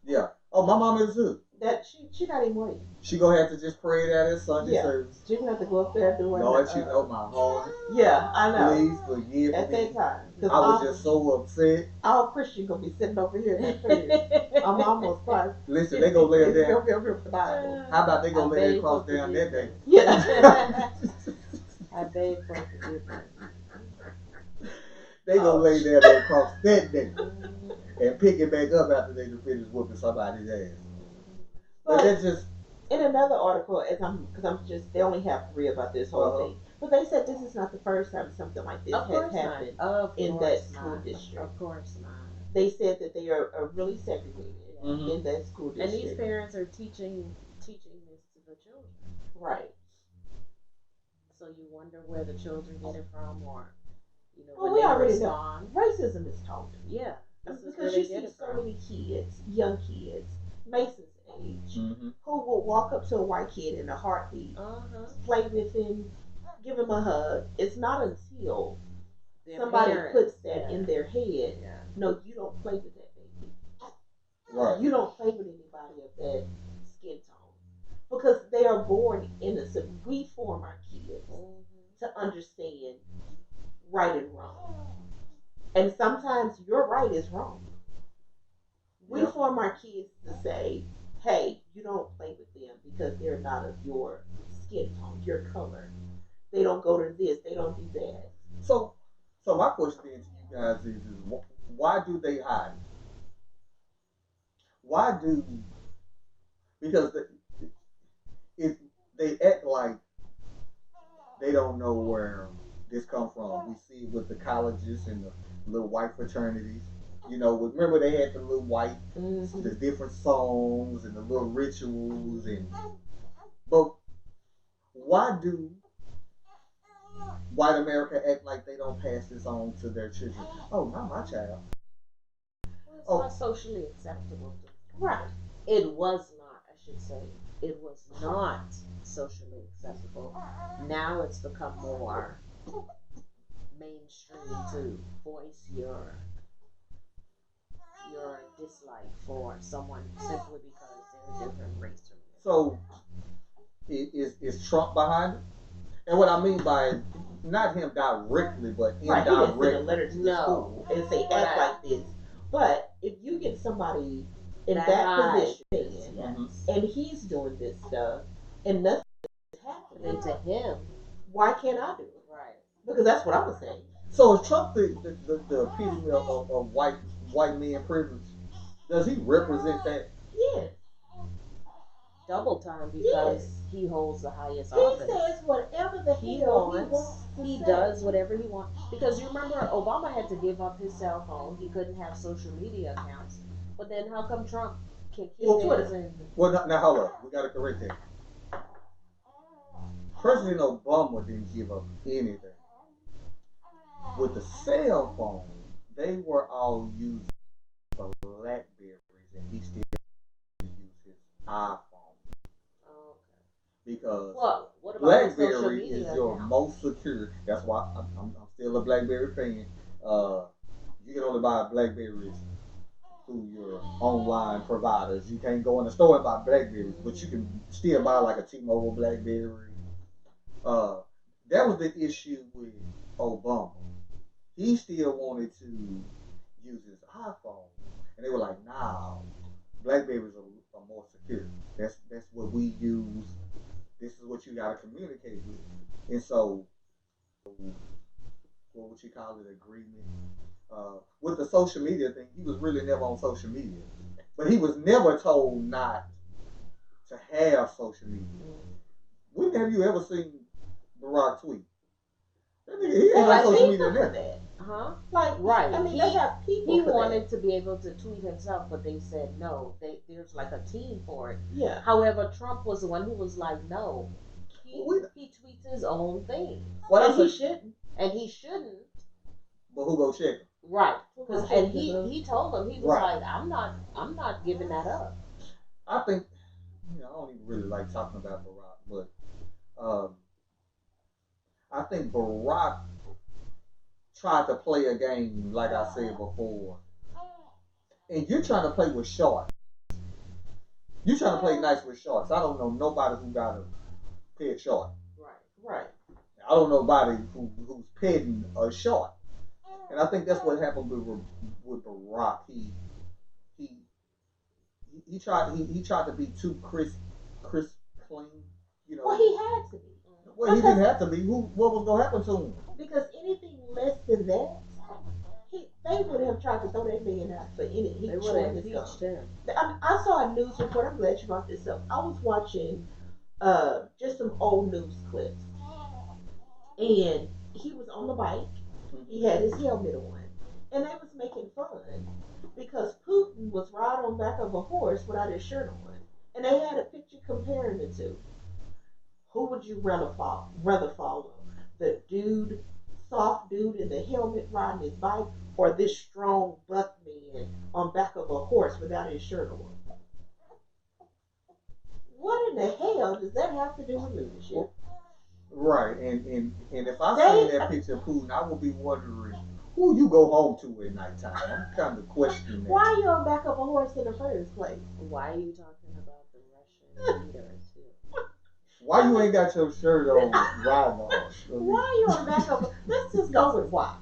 Yeah. Oh, my mama is too. That she not even waiting. She gonna have to just pray it out at Sunday Yeah. service. She gonna have to go up there doing Lord, you know my heart. Yeah, I know. Please forgive At me. that time. I was just so upset. All Christian gonna be sitting over here in that place. I'm almost fine. Listen, they gonna lay it down. Over with the Bible. How about they gonna I lay beg it cross for down that day? Yeah. I beg for forgiveness. They gonna lay down that cross that day and pick it back up after they finish whooping somebody's ass. But that's just in another article, because I'm just they only have 3 about this whole thing, but they said this is not the first time something like this has happened in that school district. Of course not. They said that they are really segregated in that school district, and these parents are teaching this to the children. Right. So you wonder where the children get it from, or well, when we they already respond. know racism is taught. Yeah, because you see so many kids, young kids, Mason's age, who will walk up to a white kid in a heartbeat, play with him, give him a hug. It's not until somebody puts that in their head. Yeah. No, you don't play with that baby. Right. You don't play with anybody of that skin tone because they are born innocent. We form our kids to understand right and wrong, and sometimes your right is wrong. We form our kids to say, hey, you don't play with them because they're not of your skin tone, your color. They don't go to this, they don't do that. So my question then to you guys is why do they hide? Why do, because if they act like they don't know where this come from. We see it with the colleges and the little white fraternities. Remember they had the little white, the different songs and the little rituals but why do white America act like they don't pass this on to their children? Oh, not my child. Well, it's not socially acceptable. Right. It was not, I should say. It was not socially acceptable. Now it's become more mainstream to voice your your dislike for someone simply because they're a different race from you. So is Trump behind it? And what I mean by not him directly, but Right, he didn't send a indirectly. letter to the No. school and say But act I- like this. But if you get somebody in That that high. position Yes. and he's doing this stuff and nothing is And then happening, to him, why can't I do it? right. Because that's what I was saying. So is Trump the epitome of white men privilege? Does he represent that? Yes. Double time because Yes. he holds the highest He office. says whatever the He hell wants, to he say. does whatever he wants. Because you remember, Obama had to give up his cell phone. He couldn't have social media accounts. But then how come Trump can keep Well, his? And Well, now hold up. We got to correct that. President Obama didn't give up anything. With the cell phone, they were all using Blackberries, and he still used his iPhone okay. because Well, what about his social BlackBerry media is your account? most secure. That's why I'm still a BlackBerry fan. You can only buy Blackberries through your online providers. You can't go in the store and buy Blackberries, but you can still buy like a T-Mobile Blackberry. That was the issue with Obama. He still wanted to use his iPhone, and they were like, "Nah, Blackberries are more secure. That's what we use. This is what you got to communicate with." And so, what would you call it? Agreement with the social media thing. He was really never on social media, but he was never told not to have social media. When have you ever seen Barack tweet? That nigga, he ain't They on have social people media for now. that. Huh? Like, Right. I mean, they have people He for wanted that. to be able to tweet himself, but they said no. There's like a team for it. Yeah. However, Trump was the one who was like, no. He Well, tweets his own thing, What And I he said, shouldn't. and he shouldn't. but who go check him? Right. Well, And he- he told him, he was Right. like, I'm not giving that up. I think, I don't even really like talking about Barack, but I think Barack tried to play a game, like I said before, and you're trying to play with sharks. You're trying to play nice with sharks. I don't know nobody who got a pet shark. Right. I don't know nobody who's petting a shark. And I think that's what happened with Barack. He tried to be too crisp clean. You know. Well, he had to be. Well, he didn't have to be. What was gonna happen to him? Because anything less than that, they would have tried to throw that man out for any. He They would chewing have his gum. impeached him. I saw a news report. I'm glad you brought this up. I was watching just some old news clips, and he was on the bike. He had his helmet on, and they was making fun because Putin was riding on back of a horse without his shirt on, and they had a picture comparing the two. Who would you rather follow? The soft dude in the helmet riding his bike, or this strong buck man on back of a horse without his shirt on? What in the hell does that have to do with leadership? Right, and if I seen that picture of Putin, I would be wondering who you go home to at nighttime. I'm kind of questioning that. Why are you on back of a horse in the first place? Why are you talking about the Russian leader too? Why you ain't got your shirt on riding the horse? Why are you on back of a... Let's just go with why.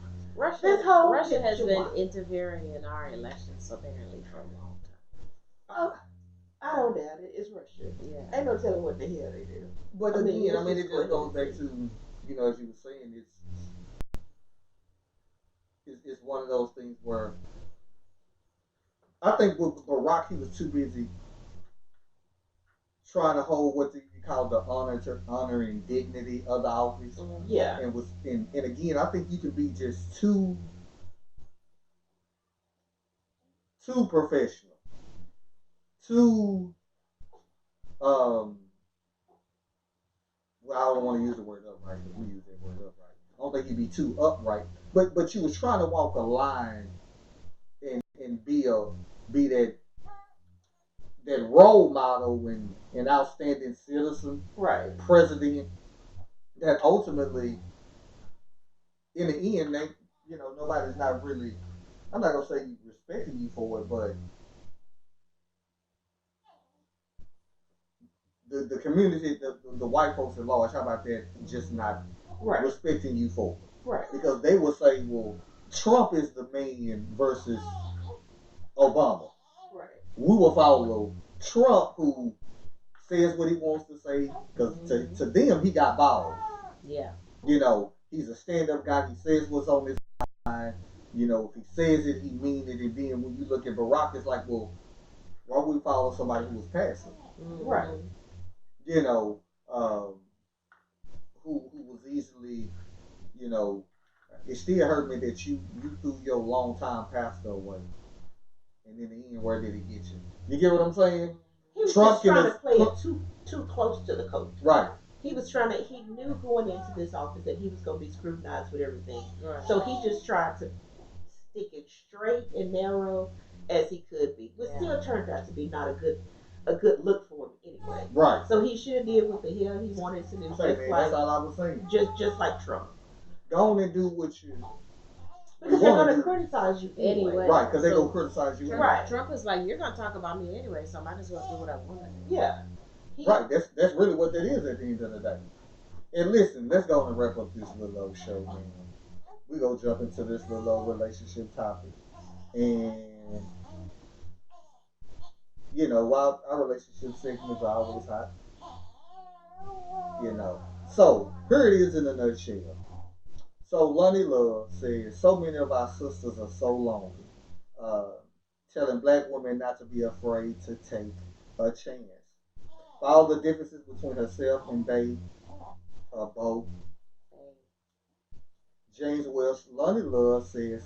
This whole Russia has picture been why. interfering in our elections apparently for a long time. I don't doubt it. It's Russia. Yeah. Ain't no telling what the hell they do. But I mean, again, it's it just just goes crazy. back to, as you were saying, it's one of those things where I think with Barack, he was too busy trying to hold what you call the honor and dignity of the office. Yeah. And again, I think you can be just too professional, too well, I don't want to use the word upright because we use that word upright. I don't think you'd be too upright, but you was trying to walk a line and be that role model and outstanding citizen, Right. president. That ultimately, in the end, nobody's not really I'm not gonna say respecting you for it, but the community, the white folks at large, how about that? Just not Right. respecting you for it. Right. Because they will say, well, Trump is the man versus Obama. Right. We will follow Trump, who says what he wants to say, because to them, he got balls. Yeah. You know, he's a stand-up guy. He says what's on his mind. You know, if he says it, he mean it. And then when you look at Barack, it's like, well, why would we follow somebody who was passive? Right. You know, who was easily, you know, it still hurt me that you threw your longtime pastor away. And in the end, where did it get you? You get what I'm saying? He was Trump just trying can to play it too close to the coach. right. He was trying to. He knew going into this office that he was going to be scrutinized with everything. Right. So he just tried to stick it straight and narrow as he could be, but still turned out to be not a good look for him anyway. Right. So he should have did what the hell he wanted to do. That's all I was saying. Just like Trump. Go on and do what you. Because they're going to criticize you anyway. Right, because they're going to criticize you. Right. Trump is like, you're going to talk about me anyway, so I might as well do what I want. Yeah. Right, that's really what that is at the end of the day. And listen, let's go and wrap up this little old show, man. We're going to jump into this little old relationship topic. And, you know, while our relationship segments are always hot, you know. So, here it is in a nutshell. So Lonnie Love says, so many of our sisters are so lonely, uh, telling black women not to be afraid to take a chance. For all the differences between herself and they, both, James Wells, Lonnie Love says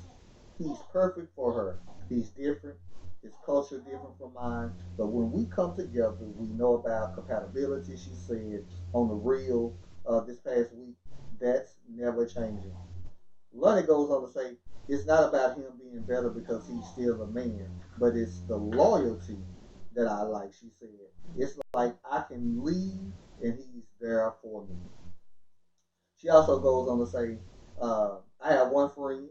he's perfect for her. He's different. His culture different from mine. But when we come together, we know about compatibility, she said on the real this past week. That's never changing. Lonnie goes on to say, it's not about him being better because he's still a man, but it's the loyalty that I like, she said. It's like I can leave and he's there for me. She also goes on to say, I have one friend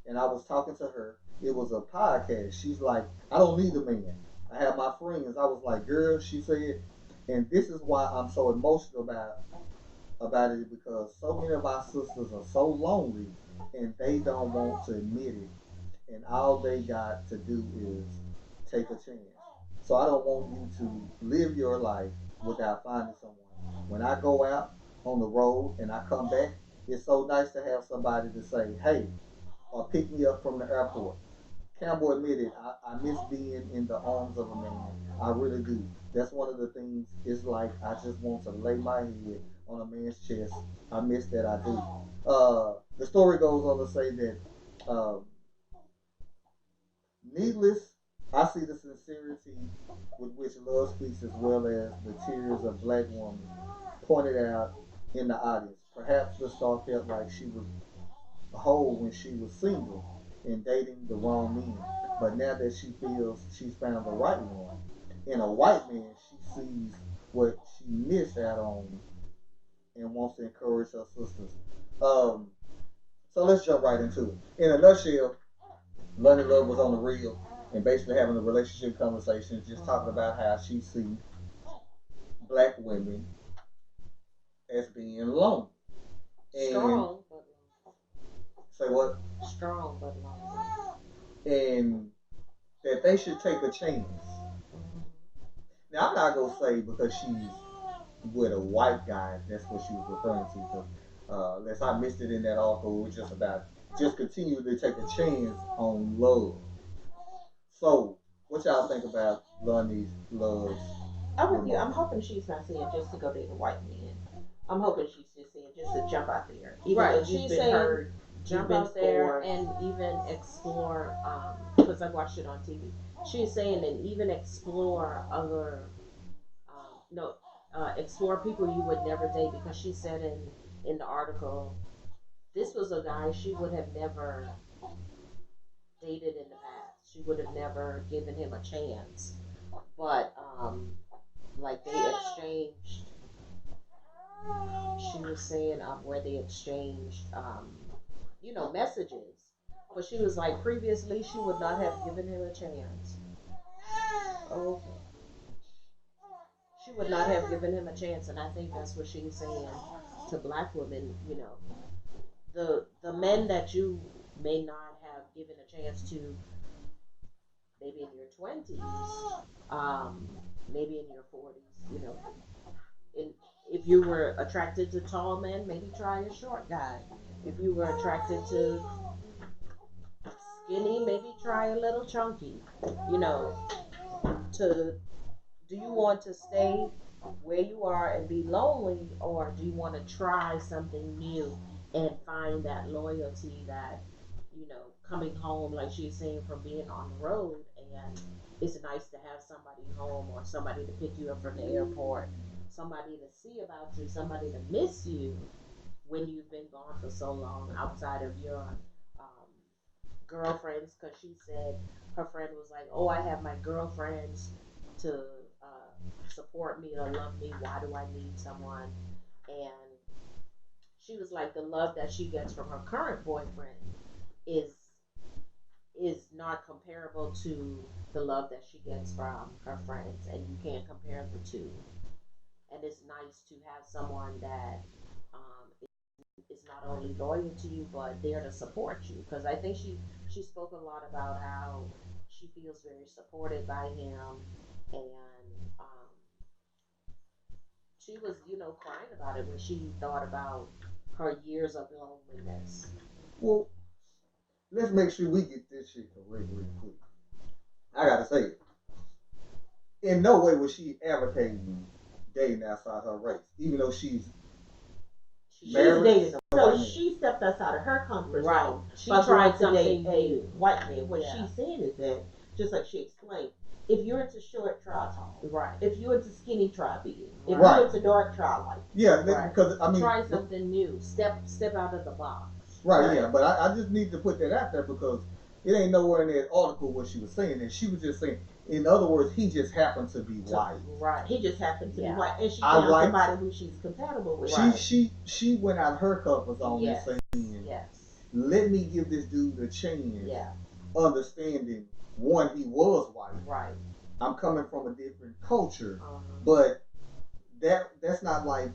and I was talking to her. It was a podcast. She's like, I don't need a man. I have my friends. I was like, girl, she said, and this is why I'm so emotional about it because so many of our sisters are so lonely and they don't want to admit it. And all they got to do is take a chance. So I don't want you to live your life without finding someone. When I go out on the road and I come back, it's so nice to have somebody to say, hey, or pick me up from the airport. Campbell admitted, I miss being in the arms of a man. I really do. That's one of the things. It's like I just want to lay my head on a man's chest. I miss that. I do. The story goes on to say that, um, needless, I see the sincerity with which love speaks as well as the tears of black woman pointed out in the audience. Perhaps the star felt like she was whole when she was single and dating the wrong men. But now that she feels she's found the right one, in a white man, she sees what she missed out on and wants to encourage her sisters. Um, so let's jump right into it. In a nutshell, London Love was on the reel and basically having a relationship conversation, just talking about how she sees black women as being lonely. And strong, but say what? Strong, but lonely. And that they should take a chance. Now I'm not gonna say because she's with a white guy, that's what she was referring to. Because unless I missed it in that article, it was just about just continue to take a chance on love. So, what y'all think about Lonnie's loves? I'm with you. I'm hoping she's not saying just to go date a white man. I'm hoping she's just saying just to jump out there. Even right. She's saying heard, jump out there and even explore, because I watched it on TV. She's saying and even explore other, no, explore people you would never date because she said in the article, this was a guy she would have never dated in the past. She would have never given him a chance. But like they exchanged. She was saying where they exchanged, messages But she was like, previously she would not have given him a chance. Okay. She would not have given him a chance, and I think that's what she's saying to black women. You know, the men that you may not have given a chance to, maybe in your 20s, um, maybe in your 40s. You know, in, if you were attracted to tall men, maybe try a short guy. If you were attracted to skinny, maybe try a little chunky. You know, to do you want to stay where you are and be lonely, or do you want to try something new and find that loyalty, that, you know, coming home, like she's saying, from being on the road, and it's nice to have somebody home, or somebody to pick you up from the airport, somebody to see about you, somebody to miss you when you've been gone for so long, outside of your um, girlfriends, because she said her friend was like, "Oh, I have my girlfriends to support me, to love me. Why do I need someone?" And she was like, the love that she gets from her current boyfriend is not comparable to the love that she gets from her friends, and you can't compare the two. And it's nice to have someone that is not only loyal to you but there to support you, because I think she spoke a lot about how she feels very supported by him, and she was, you know, crying about it when she thought about her years of loneliness. Well, let's make sure we get this shit correct real quick. I gotta say it. In no way was she advocating dating outside her race, even though she's She's married dating a a white so man. she stepped outside of her comfort Right. zone She by tried going to something date a new. white man. What Yeah. she's saying is that, just like she explained, if you're into short, try tall. Right. If you're into skinny, try big. If Right. you're into dark, try light. Yeah, Right. because I mean, Try something new. Step out of the box. right, Right. yeah, but I just need to put that out there because it ain't nowhere in that article what she was saying, and she was just saying, in other words, he just happened to be white. Right. He just happened to Yeah. be white, and she I found like- somebody who she's compatible with. Right. She went out her comfort zone Yes. and saying, Yes. let me give this dude a chance, Yeah. understanding one, he was white. Right. I'm coming from a different culture, Uh-huh. but that's not like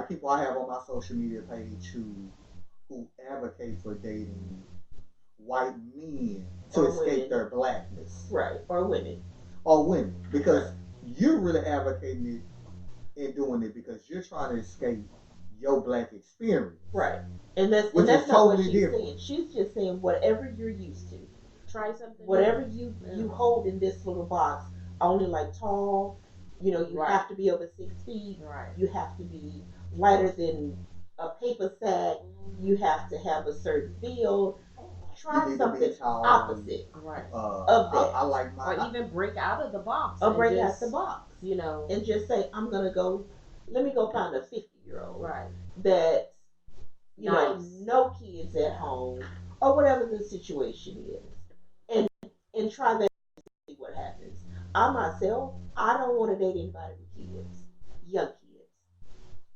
people I have on my social media page who advocate for dating white men to Or escape women. their blackness, Right, or women. or women, because you're really advocating it and doing it because you're trying to escape your black experience. Right, and that's Which and that's is not what totally she's different. saying. She's just saying whatever you're used to, Try something. whatever new. you hold in this little box. Only like tall, you know, you Right. have to be over 6 feet. Right. You have to be lighter than a paper sack. You have to have a certain build. You Try need to something be tall. opposite Right. of that. I like Or my. even break out of the box. or and break just, out the box You know. and just say, I'm gonna go. Let me go find a 50-year-old Right. that you know, Nice. no kids at home or whatever the situation is, and try that and see what happens. I myself, I don't want to date anybody with kids, young kids.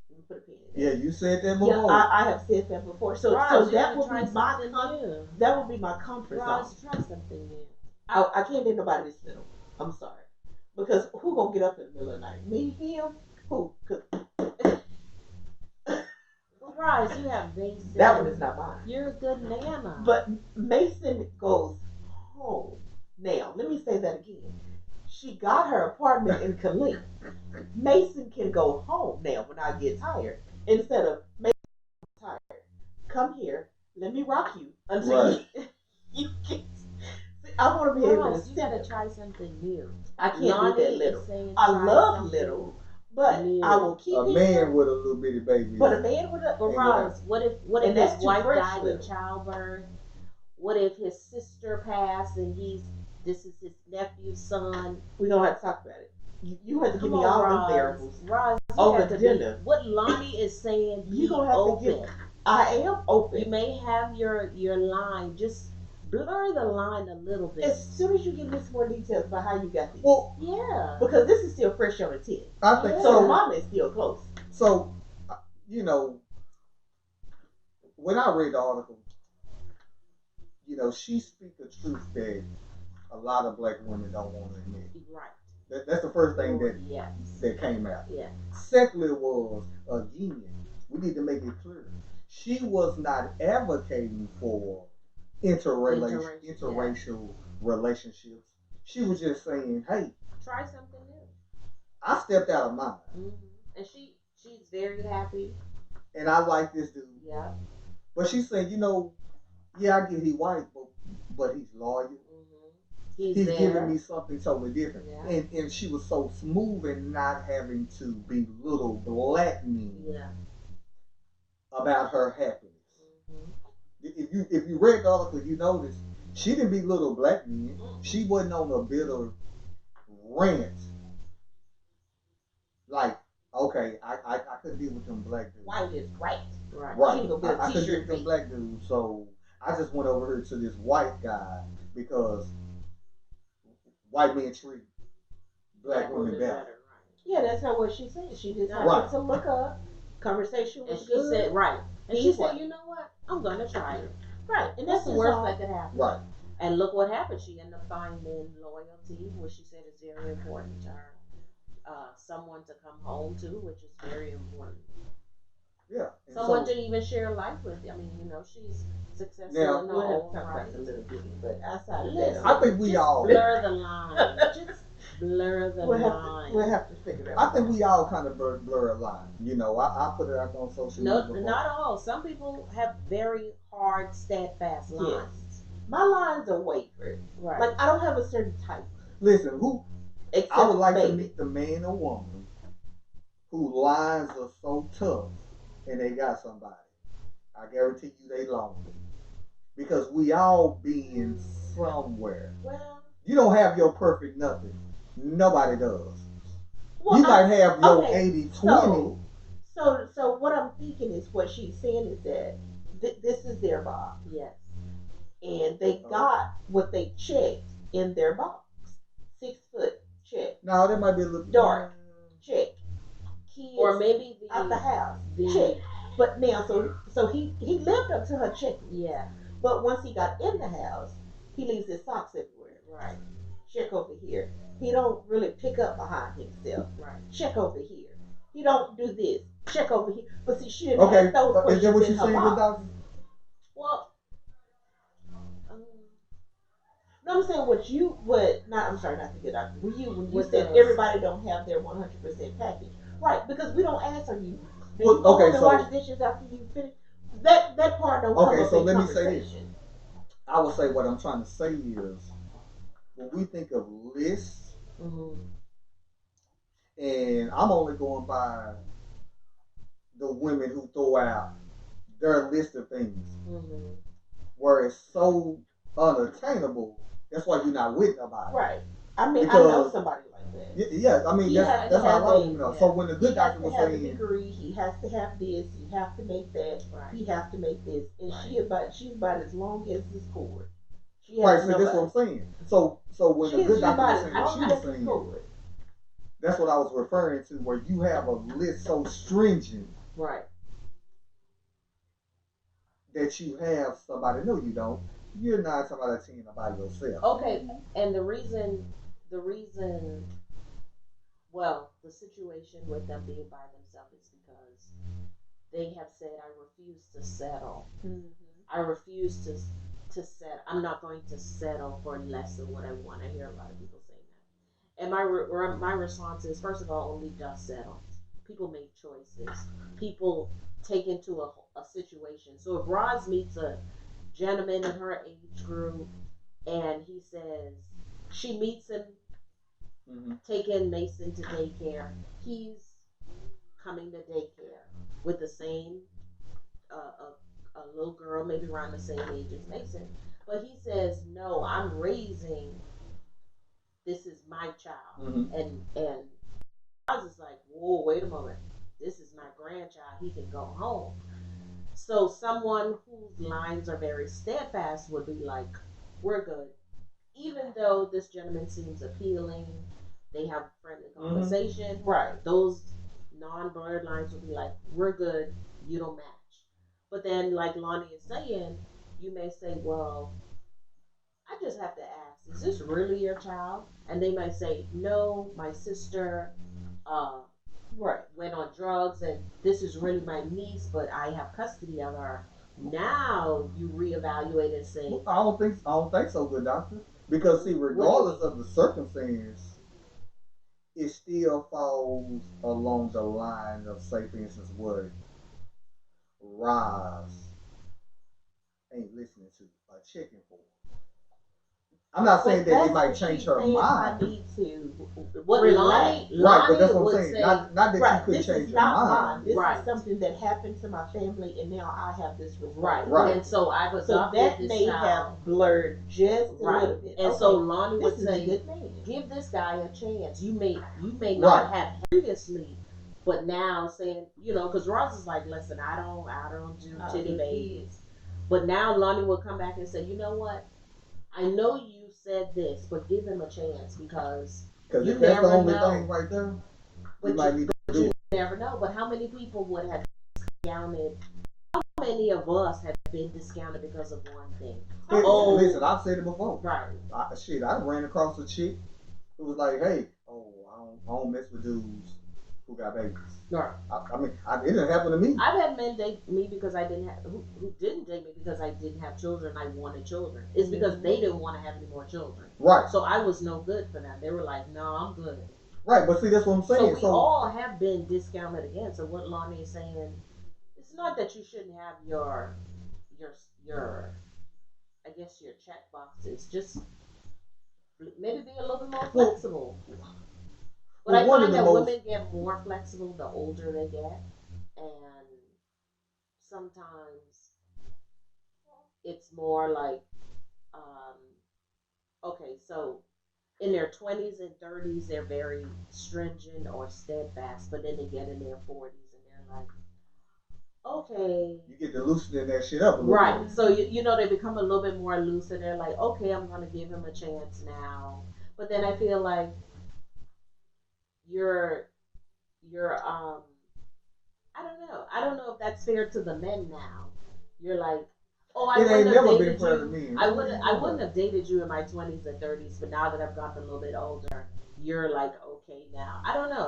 Let me put a pin in Yeah, that. you said that Yeah, before. I have said that before. So Roz, you that gotta would try be my something new. that would be my comfort zone. Roz, try something new. I can't date nobody this little. I'm sorry, because who gonna get up in the middle of the night? Me, him, who? 'Cause Roz, you have Mason. that one is not mine. You're a good nana. But Mason goes home. Now, let me say that again. She got her apartment in Khalid. Mason can go home now when I get tired. Instead of Mason tired. Come here. Let me rock you until Right. you get. See, I want to be able to Roz, you sit. gotta try something new. I can't Lonnie do that is little. saying I try love something little, but new. I will keep A it. man with a little bitty baby. But a man with a. But Ain't Roz, what if And his that's too wife fresh died in little. childbirth? What if his sister passed and this is his nephew's son? We don't have to talk about it. You have to give Come me on, all Roz. the variables. Roz, you Over have to dinner. be, what Lonnie is saying, You be gonna have to open. give. I am open. You may have your line, just blur the line a little bit. As soon as you give me some more details about how you got these. Well, Yeah. Because this is still fresh on the tip. I think So Yeah. mama is still close. So, you know, when I read the article, she speak a truth that a lot of black women don't want to admit. Right. That's the first thing Yes. that came out. Yeah. Secondly, was again, we need to make it clear she was not advocating for interracial relationships. She was just saying, "Hey, try something new." I stepped out of mine, and she's very happy, and I like this dude. Yeah. But she's saying, yeah, I get he white, but he's loyal. He's giving me something totally different. Yeah. And she was so smooth and not having to belittle black men about her happiness. If you read the article, you notice she didn't belittle black men. She wasn't on a bitter rant. Like, okay, I couldn't deal with them black dudes. White is right. Right. I couldn't deal with them black dudes, so I just went over here to this white guy because white men treat black women better. Right. Yeah, that's not what she said. She just happened to look up. Conversation was good. She said, right. And she said, you know what? I'm going to try it. Right. And that's the worst that could happen. Right. And look what happened. She ended up finding loyalty, which she said is very important to her. Someone to come home to, which is very important. Yeah. Someone to even share life with. I mean, she's successful in her own right. A little bit, but outside of that, I think we all blur the line. Just blur the line. We'll have to figure that out. I think we all kind of blur a line. I put it out on social media. No, not all. Some people have very hard, steadfast lines. Yes. My lines are wavered. Right. Like I don't have a certain type. Listen, I would like to meet the man or woman whose lines are so tough and they got somebody. I guarantee you they lonely. Because we all been somewhere. Well, you don't have your perfect nothing. Nobody does. Well, you might have your 80-20. So what I'm thinking is what she's saying is that this is their box. Yes. And they got what they checked in their box. 6 foot. Check. No, that might be a little dark. Check. Kids or maybe out the house. Check. But now, so he lived up to her check. Yeah. But once he got in the house, he leaves his socks everywhere. Right. Check over here. He don't really pick up behind himself. Right. Check over here. He don't do this. Check over here. But see, she didn't ask those questions. Is that what you're saying, doctor? Well. No, I'm saying I'm sorry, not to get out. When you said everybody don't have their 100% package, right? Because we don't ask, are you go home and wash dishes after you finish? That part don't come up in conversation. Okay, so let me say this. I would say what I'm trying to say is when we think of lists, and I'm only going by the women who throw out their list of things, where it's so unattainable. That's why you're not with nobody. Right. I mean, because, I know somebody like that. Yeah, I mean, that's how a lot of women know. So when the good doctor was saying, he has to have a degree, he has to have this, he has to make that, he has to make this, and she's about as long as this cord. Right, so that's what I'm saying. So when the good doctor was saying what she was saying, that's what I was referring to, where you have a list so stringent, right, that you have somebody. No, you don't. You're 9 times out of 10 by yourself. Okay, and the reason, well, the situation with them being by themselves is because they have said, I refuse to settle. I refuse to settle. I'm not going to settle for less than what I want. I hear a lot of people saying that. And my response is, first of all, only dust settles. People make choices. People take into a situation. So if Roz meets a gentleman in her age group and he says, she meets him, taking Mason to daycare, he's coming to daycare with the same a little girl maybe around the same age as Mason, but he says, no, I'm raising, this is my child. And I was just like, whoa, wait a moment, this is my grandchild, he can go home. So someone whose lines are very steadfast would be like, we're good. Even though this gentleman seems appealing, they have friendly conversation. Right. Those non-blurred lines would be like, we're good, you don't match. But then, like Lonnie is saying, you may say, well, I just have to ask, is this really your child? And they might say, no, my sister uh, Right. went on drugs, and this is really my niece, but I have custody of her. Now you reevaluate and say, I don't think so, good doctor. Because see, what do you regardless mean? of the circumstance, it still falls along the line of, say, for instance, what Roz ain't listening to or checking for. I'm not saying But that it that's might what change she's her saying. I mind. need to What relax. Right, but that's Lonnie what I'm would saying. say, Not that you Right. couldn't This change is your not mind. mine. This Right. is something that happened to my family, and now I have this right. responsibility. And so I've So adopted that this may child. have blurred just a Right. little bit. And Okay, so Lonnie this would is a say, good man. give this guy a chance. You may Right. not have previously, but now saying, because Ross is like, listen, I don't do titty babies. But now Lonnie will come back and say, you know what? I know you said this, but give him a chance because Because you if that's the never only know. thing right there, you But might you, need but to do you it. never know. But how many people would have discounted? How many of us have been discounted because of one thing? Oh, Listen, I've said it before. right. I ran across a chick who was like, hey, I don't mess with dudes who got babies. Right. It didn't happen to me. I've had men date me because I didn't have who didn't date me because I didn't have children. I wanted children. It's because they didn't want to have any more children. Right. So I was no good for them. They were like, no, I'm good. Right, but see, that's what I'm So saying. we all have been discounted again. So what Lonnie is saying, it's not that you shouldn't have your I guess your check boxes. Just maybe be a little bit more flexible. But I one of find the that most women get more flexible the older they get, and sometimes it's more like, um, okay, so in their 20s and 30s, they're very stringent or steadfast, but then they get in their 40s and they're like, okay. you get to loosening that shit up a little Right. bit. So, they become a little bit more loose and they're like, okay, I'm going to give him a chance now. But then I feel like you're I don't know. I don't know if that's fair to the men now. You're like, oh, I It wouldn't ain't have never been dated fair to you. me. I wouldn't have dated you in my 20s and 30s, but now that I've gotten a little bit older, you're like okay now. I don't know.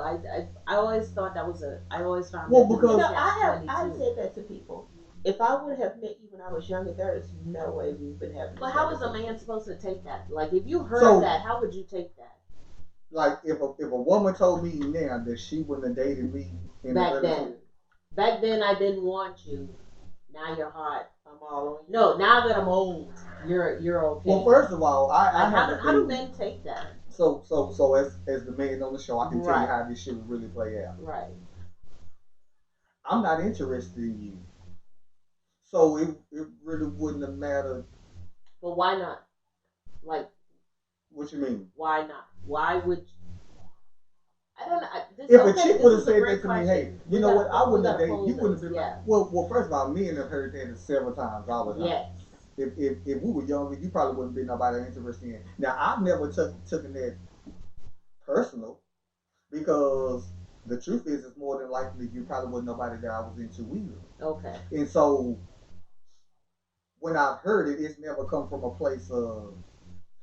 I always thought that was I always found Well, that to be because- a I've catch-22. said that to people. If I would have met you when I was younger, there is no way we've been having. But how is a man supposed to take that? Like, if you heard So- that, how would you take that? Like if a woman told me now that she wouldn't have dated me in the Back early then, back then I didn't want you. Now you're hot. I'm all on you. No, now that I'm old, you're okay. Well, first of all, I like, have how do men take that? So as the man on the show, I can tell you Right. how this shit would really play out. Right. I'm not interested in you, so it really wouldn't have mattered. But why not? Like, What you mean? why not? Why would? I don't know. If a chick would have said that to me, hey, you know what? I wouldn't have dated. You wouldn't have been. Yeah. Well, first of all, men have heard that several times all the time. Yes. If we were younger, you probably wouldn't be nobody interested in. Now, I've never taken that personal because the truth is, it's more than likely you probably wasn't nobody that I was into either. Okay. And so when I've heard it, it's never come from a place of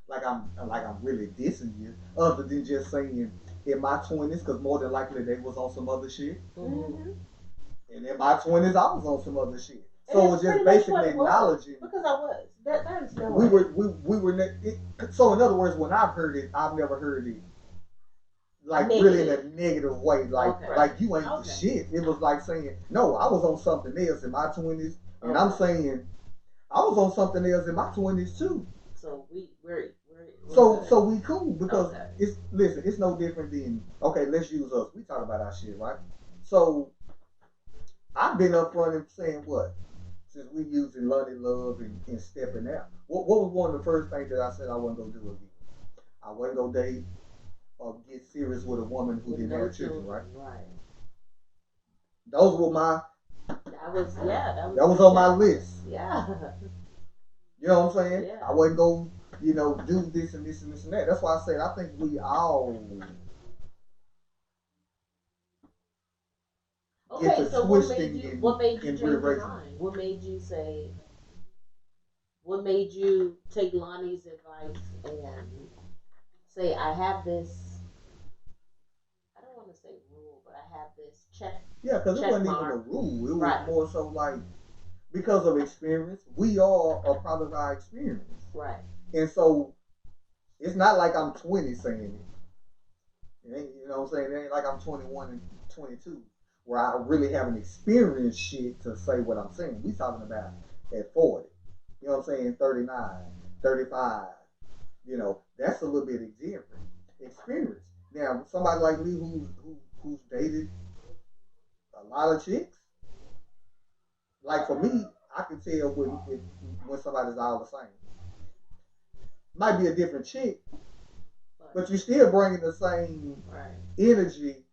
like I'm really dissing you, other than just saying in my 20s, because more than likely they was on some other shit, Mm-hmm. and in my 20s I was on some other shit. And So it's it's just pretty much basically what it was. acknowledging. Because I was. That is no We way. were so in other words, when I've heard it, I've never heard it like really in a negative way, like Okay. like you ain't the Okay. shit. It was like saying, no, I was on something else in my 20s, and I'm Okay. saying I was on something else in my 20s too. So we're So we cool because Okay. it's no different than okay. Let's use us. We talk about our shit, right? So I've been up front and saying what since we using Lonnie Love and stepping out. What was one of the first things that I said I wasn't gonna do again? I wasn't gonna date or get serious with a woman who didn't have children, right? Right. Those were my That was on my list. Yeah. You know what I'm saying? Yeah. I wasn't gonna do this and this and this and that. That's why I said I think we all Okay, to so twisting what made you and change your rearranging. mind? What made you say what made you take Lonnie's advice and say, I have this, I don't want to say rule, but I have this Yeah, because it check wasn't even a mark. rule. It was Right, more so like because of experience. We all are part of our experience, right. and so it's not like I'm 20 saying it. You know what I'm saying? It ain't like I'm 21 and 22 where I really haven't experienced shit to say what I'm saying. We talking about at 40. You know what I'm saying? 39, 35. You know, that's a little bit different experience. Now, somebody like me who's dated a lot of chicks, like for me, I can tell when somebody's all the same. Might be a different chick, But, but you still bringing the same right, energy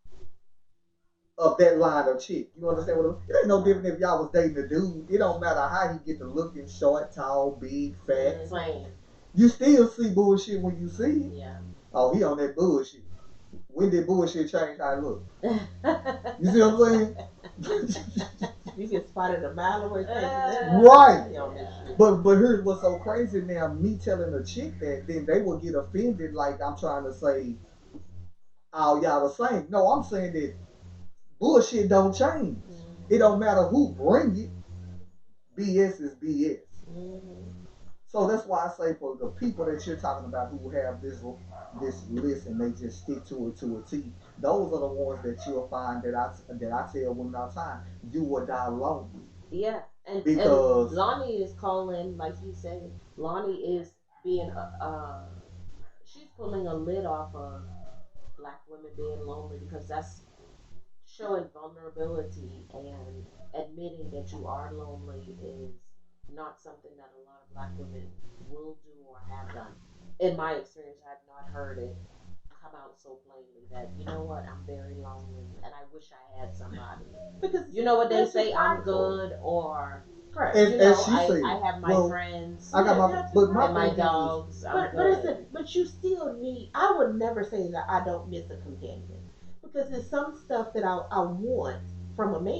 of that line of chick. You understand what I'm? It ain't no different if y'all was dating a dude. It don't matter how he get to looking, short, tall, big, fat. same. You still see bullshit when you see it. Yeah. Oh, he on that bullshit. When did bullshit change how it look? You see what I'm saying? You get spotted a mile away. Right. On this shit. But here's what's so crazy now. Me telling a chick that, then they will get offended like I'm trying to say, all y'all the same. No, I'm saying that bullshit don't change. It don't matter who bring it. BS is BS. Mm-hmm. So that's why I say for the people that you're talking about who have this list and they just stick to a T, those are the ones that you'll find that I tell women all the time, you will die lonely. Yeah, and Because Lonnie is calling, like you said, Lonnie is being she's pulling a lid off of black women being lonely because that's showing vulnerability and admitting that you are lonely is not something that a lot of black women will do or have done. In my experience, I've not heard it come out so plainly that you know what, I'm very lonely and I wish I had somebody. Because You know what they that's say, just I'm prideful. good, or Correct. as, you as know, she said, I have my well, friends I got Yeah, my they're too but my and my thing prideful. is dogs. I'm But good. listen, but you still need. I would never say that I don't miss a companion because there's some stuff that I want from a man.